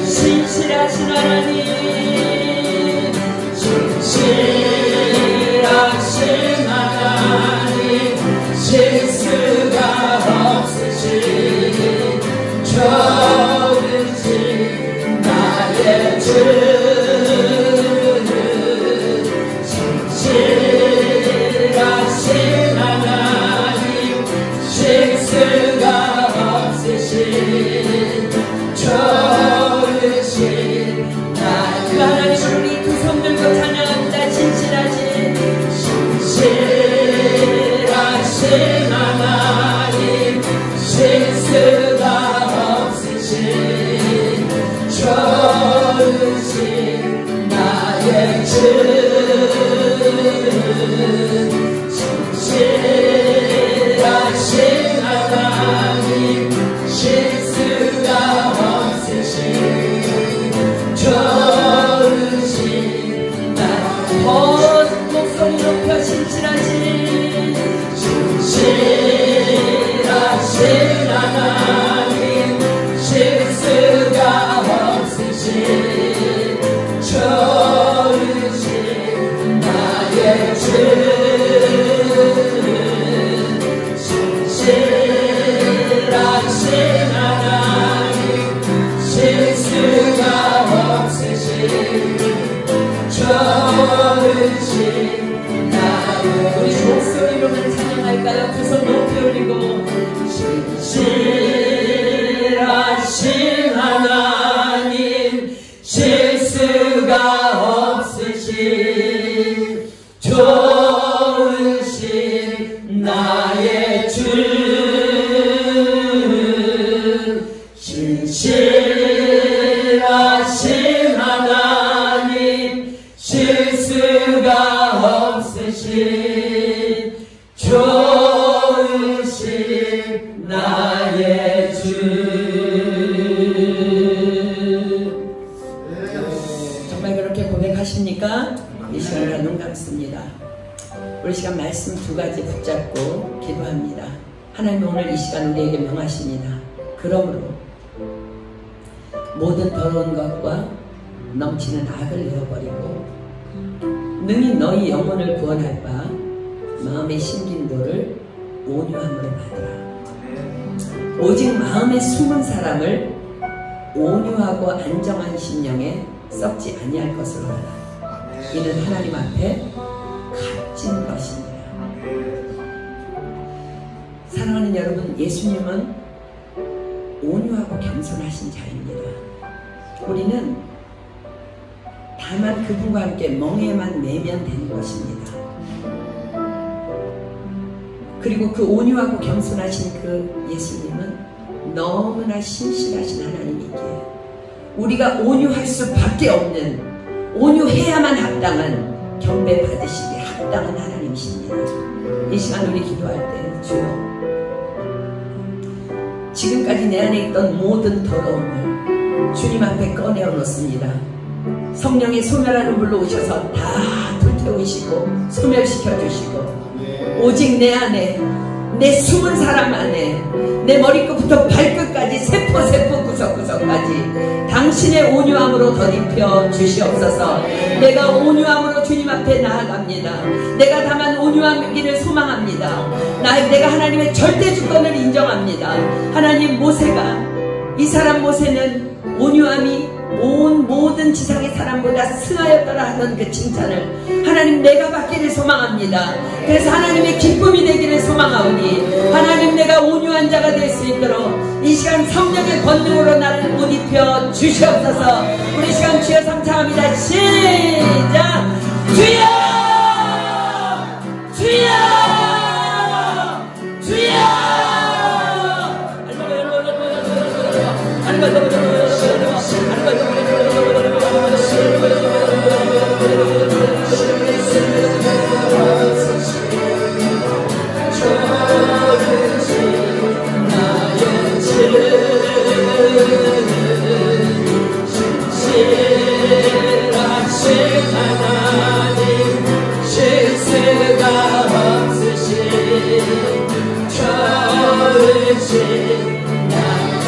신실하신 하나님, 신실하신 하나님, 실수가 없으신 좋으신 나의 주. 신실하신 하나님, 실수가 없으신 좋으신 그 하나님을 우리 두 손 들고 찬양합니다. 신실하신 하나님, 실수가 없으신 좋으신 나의 주. 신실하신 하나님, 실수가 없으신 좋으신 나의 목소리 높여 신실하신 하나님, 실수가 없으신 좋으신 나의 주. 신실하신 하나님, 실수가 없으신 좋으신 나의. 우리 목소리로만 찬양할까요? 두 손 높이 올리고. 신실하신 하나님, 실수가 없으신 좋으신 나의 주. 신실하신 하나님, 실수가 없으신 좋으신 나의 주. 정말 그렇게 고백하십니까? 이 시간에 눈 감습니다. 우리 시간 말씀 두 가지 붙잡고 기도합니다. 하나님 오늘 이 시간 우리에게 명하십니다. 그러므로 모든 더러운 것과 넘치는 악을 내어버리고 능히 너희 영혼을 구원할 바 마음의 신긴도를 온유함으로 받으라. 오직 마음에 숨은 사람을 온유하고 안정한 심령에 썩지 아니할 것으로 하라. 이는 하나님 앞에 값진 것입니다. 사랑하는 여러분, 예수님은 온유하고 겸손하신 자입니다. 우리는 다만 그분과 함께 멍에만 매면 되는 것입니다. 그리고 그 온유하고 겸손하신 그 예수님은 너무나 신실하신 하나님이기에 우리가 온유할 수밖에 없는, 온유해야만 합당한, 경배받으시기에 합당한 하나님이십니다. 이 시간 우리 기도할 때 주여, 지금까지 내 안에 있던 모든 더러움을 주님 앞에 꺼내어 놓습니다. 성령의 소멸하는 불로 오셔서 다 불태우시고 소멸시켜 주시고, 오직 내 안에 내 숨은 사람 안에 내 머리끝부터 발끝까지 세포 구석구석까지 당신의 온유함으로 덧입혀 주시옵소서. 내가 온유함으로 주님 앞에 나아갑니다. 내가 다만 온유함이기를 소망합니다. 내가 하나님의 절대 주권을 인정합니다. 하나님, 이 사람 모세는 온유함이 온 모든 지상의 사람보다 승하였더라 하던 그 칭찬을 하나님 내가 받기를 소망합니다. 그래서 하나님의 기쁨이 되기를 소망하오니 하나님, 내가 온유한 자가 될 수 있도록 이 시간 성령의 권능으로 나를 옷 입혀 주시옵소서. 우리 시간 주여 삼창합니다. 시작. 주여 주여 주여.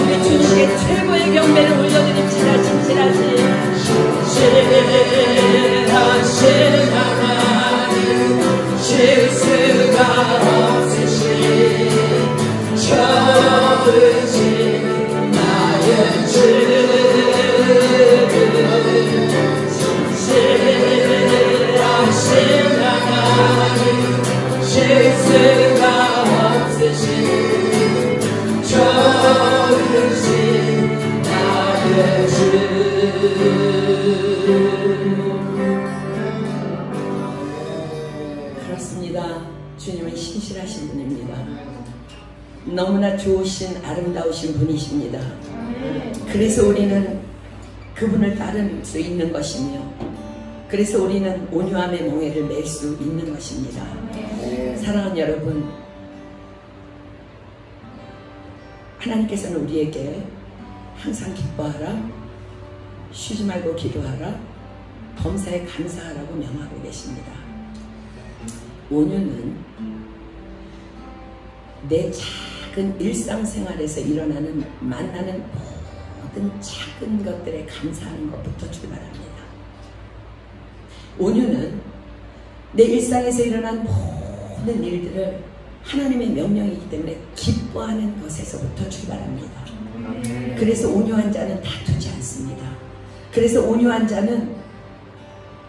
우리 주님께 최고의 경배를 올려드립시다. 진실하신 하나님, 실수가 없으신 좋으신 나의 주, 진실하신 하나님, 실수가 없으신 좋으신 나의 주. 그렇습니다. 주님은 신실하신 분입니다. 너무나 좋으신 아름다우신 분이십니다. 그래서 우리는 그분을 따를 수 있는 것이며, 그래서 우리는 온유함의 몽해를 맬 수 있는 것입니다. 사랑하는 여러분, 하나님께서는 우리에게 항상 기뻐하라, 쉬지 말고 기도하라, 범사에 감사하라고 명하고 계십니다. 온유는 내 작은 일상생활에서 만나는 모든 작은 것들에 감사하는 것부터 출발합니다. 온유는 내 일상에서 일어난 모든 일들을 하나님의 명령이기 때문에 기뻐하는 것에서부터 출발합니다. 그래서 온유한 자는 다투지 않습니다. 그래서 온유한 자는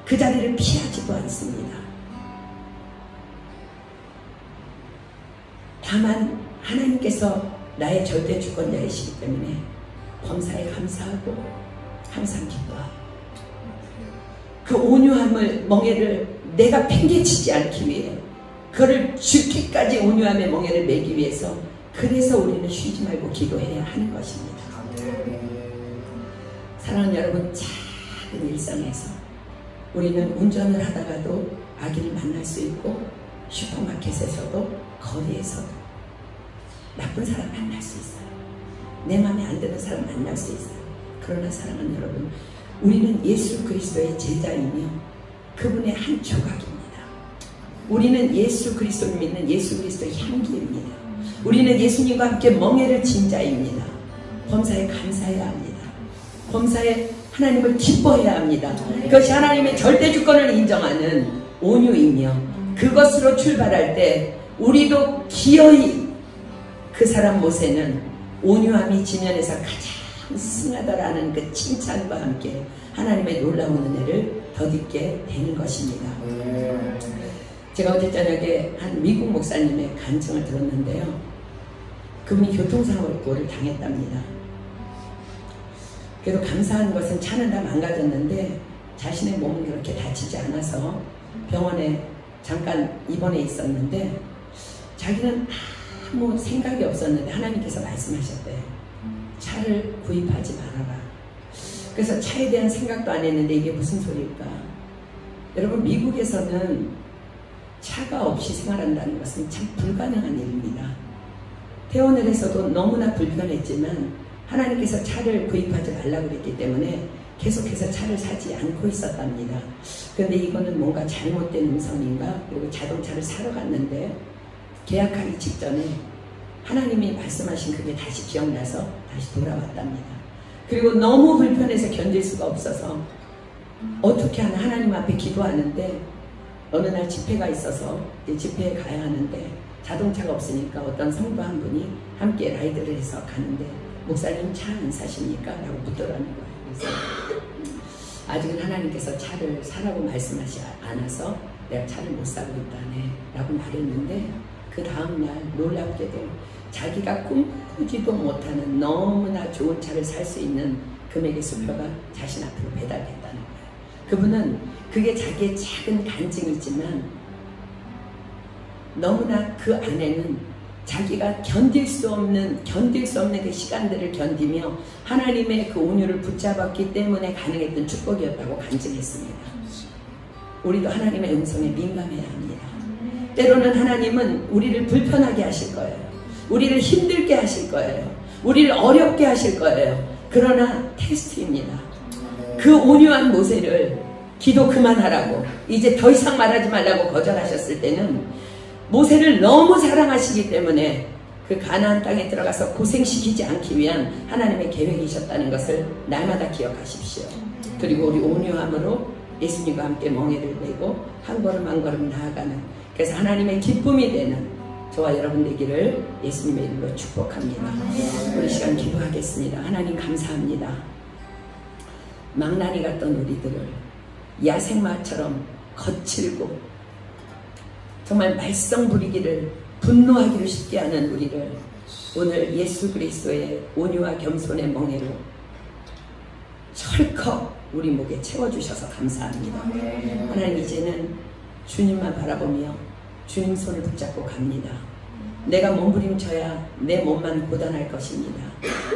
그 자리를 피하지도 않습니다. 다만 하나님께서 나의 절대 주권자이시기 때문에 범사에 감사하고 항상 기뻐하고, 그 온유함을, 멍에를 내가 팽개치지 않기 위해, 그를 죽기까지 온유함의 멍에를 매기 위해서, 그래서 우리는 쉬지 말고 기도해야 하는 것입니다. 사랑하는 여러분, 작은 일상에서 우리는 운전을 하다가도 아기를 만날 수 있고, 슈퍼마켓에서도 거리에서도 나쁜 사람 만날 수 있어요. 내 마음에 안 드는 사람 만날 수 있어요. 그러나 사랑하는 여러분, 우리는 예수 그리스도의 제자이며 그분의 한 조각입니다. 우리는 예수 그리스도를 믿는 예수 그리스도의 향기입니다. 우리는 예수님과 함께 멍에를 진 자입니다. 범사에 감사해야 합니다. 범사에 하나님을 기뻐해야 합니다. 그것이 하나님의 절대 주권을 인정하는 온유이며, 그것으로 출발할 때 우리도 기어이 그 사람 모세는 온유함이 지면에서 가장 승하더라는 그 칭찬과 함께 하나님의 놀라운 은혜를 덧입게 되는 것입니다. 제가 어제 저녁에 한 미국 목사님의 간증을 들었는데요, 그분이 교통사고를 당했답니다. 그래도 감사한 것은 차는 다 망가졌는데 자신의 몸은 그렇게 다치지 않아서 병원에 잠깐 입원해 있었는데, 자기는 아무 생각이 없었는데 하나님께서 말씀하셨대요. 차를 구입하지 말아라. 그래서 차에 대한 생각도 안 했는데 이게 무슨 소리일까? 여러분, 미국에서는 차가 없이 생활한다는 것은 참 불가능한 일입니다. 퇴원을 해서도 너무나 불편했지만 하나님께서 차를 구입하지 말라고 그랬기 때문에 계속해서 차를 사지 않고 있었답니다. 그런데 이거는 뭔가 잘못된 음성인가? 그리고 자동차를 사러 갔는데 계약하기 직전에 하나님이 말씀하신 그게 다시 기억나서 다시 돌아왔답니다. 그리고 너무 불편해서 견딜 수가 없어서 어떻게 하나 하나님 앞에 기도하는데 어느 날 집회가 있어서 집회에 가야 하는데 자동차가 없으니까 어떤 성도 한 분이 함께 라이드를 해서 가는데 목사님 차 안 사십니까? 라고 묻더라는 거예요. 그래서 아직은 하나님께서 차를 사라고 말씀하지 않아서 내가 차를 못 사고 있다네 라고 말했는데 그 다음날 놀랍게도 자기가 꿈꾸지도 못하는 너무나 좋은 차를 살 수 있는 금액의 수표가 자신 앞으로 배달됐다는 거예요. 그분은 그게 자기의 작은 간증이지만 너무나 그 안에는 자기가 견딜 수 없는 그 시간들을 견디며 하나님의 그 온유를 붙잡았기 때문에 가능했던 축복이었다고 간증했습니다. 우리도 하나님의 음성에 민감해야 합니다. 때로는 하나님은 우리를 불편하게 하실 거예요. 우리를 힘들게 하실 거예요. 우리를 어렵게 하실 거예요. 그러나 테스트입니다. 그 온유한 모세를 기도 그만하라고 이제 더 이상 말하지 말라고 거절하셨을 때는 모세를 너무 사랑하시기 때문에 그 가나안 땅에 들어가서 고생시키지 않기 위한 하나님의 계획이셨다는 것을 날마다 기억하십시오. 그리고 우리 온유함으로 예수님과 함께 멍에를 메고 한 걸음 한 걸음 나아가는, 그래서 하나님의 기쁨이 되는 저와 여러분 되기를 예수님의 이름으로 축복합니다. 우리 시간 기도하겠습니다. 하나님 감사합니다. 망나니 같던 우리들을 야생마처럼 거칠고 정말 말썽 부리기를 분노하기를 쉽게 하는 우리를 오늘 예수 그리스도의 온유와 겸손의 멍에로 철컥 우리 목에 채워주셔서 감사합니다. 하나님 이제는 주님만 바라보며 주님 손을 붙잡고 갑니다. 내가 몸부림쳐야 내 몸만 고단할 것입니다.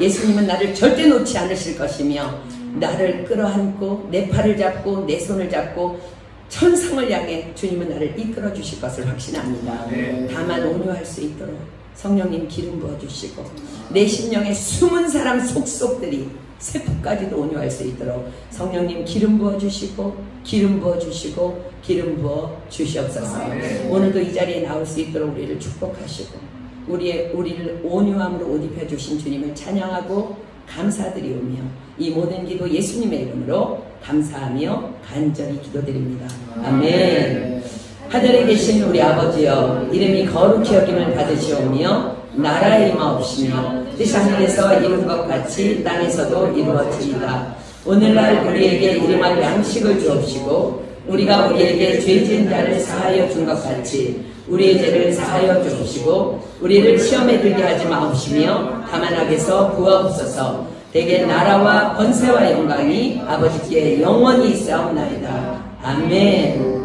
예수님은 나를 절대 놓지 않으실 것이며 나를 끌어안고 내 팔을 잡고 내 손을 잡고 천상을 향해 주님은 나를 이끌어 주실 것을 확신합니다. 다만 온유할 수 있도록 성령님 기름 부어주시고 내 심령의 숨은 사람 속속들이 세포까지도 온유할 수 있도록 성령님 기름 부어주시고 기름 부어주시고 기름 부어주시옵소서. 오늘도 이 자리에 나올 수 있도록 우리를 축복하시고 우리를 온유함으로 옷 입혀주신 주님을 찬양하고 감사드리오며 이 모든 기도 예수님의 이름으로 감사하며 간절히 기도드립니다. 아멘. 하늘에 계신 우리 아버지여, 이름이 거룩히 여김을 받으시오며 나라의 임하옵시며 뜻이 하늘에서 이룬 것 같이 땅에서도 이루어지이다. 오늘날 우리에게 일용할 양식을 주옵시고 우리가 우리에게 죄 지은 자를 사하여 준 것 같이 우리의 죄를 사하여 주옵시고 우리를 시험에 들게 하지 마옵시며 다만 악에서 구하옵소서. 대개 나라와 권세와 영광이 아버지께 영원히 있사옵나이다. 아멘.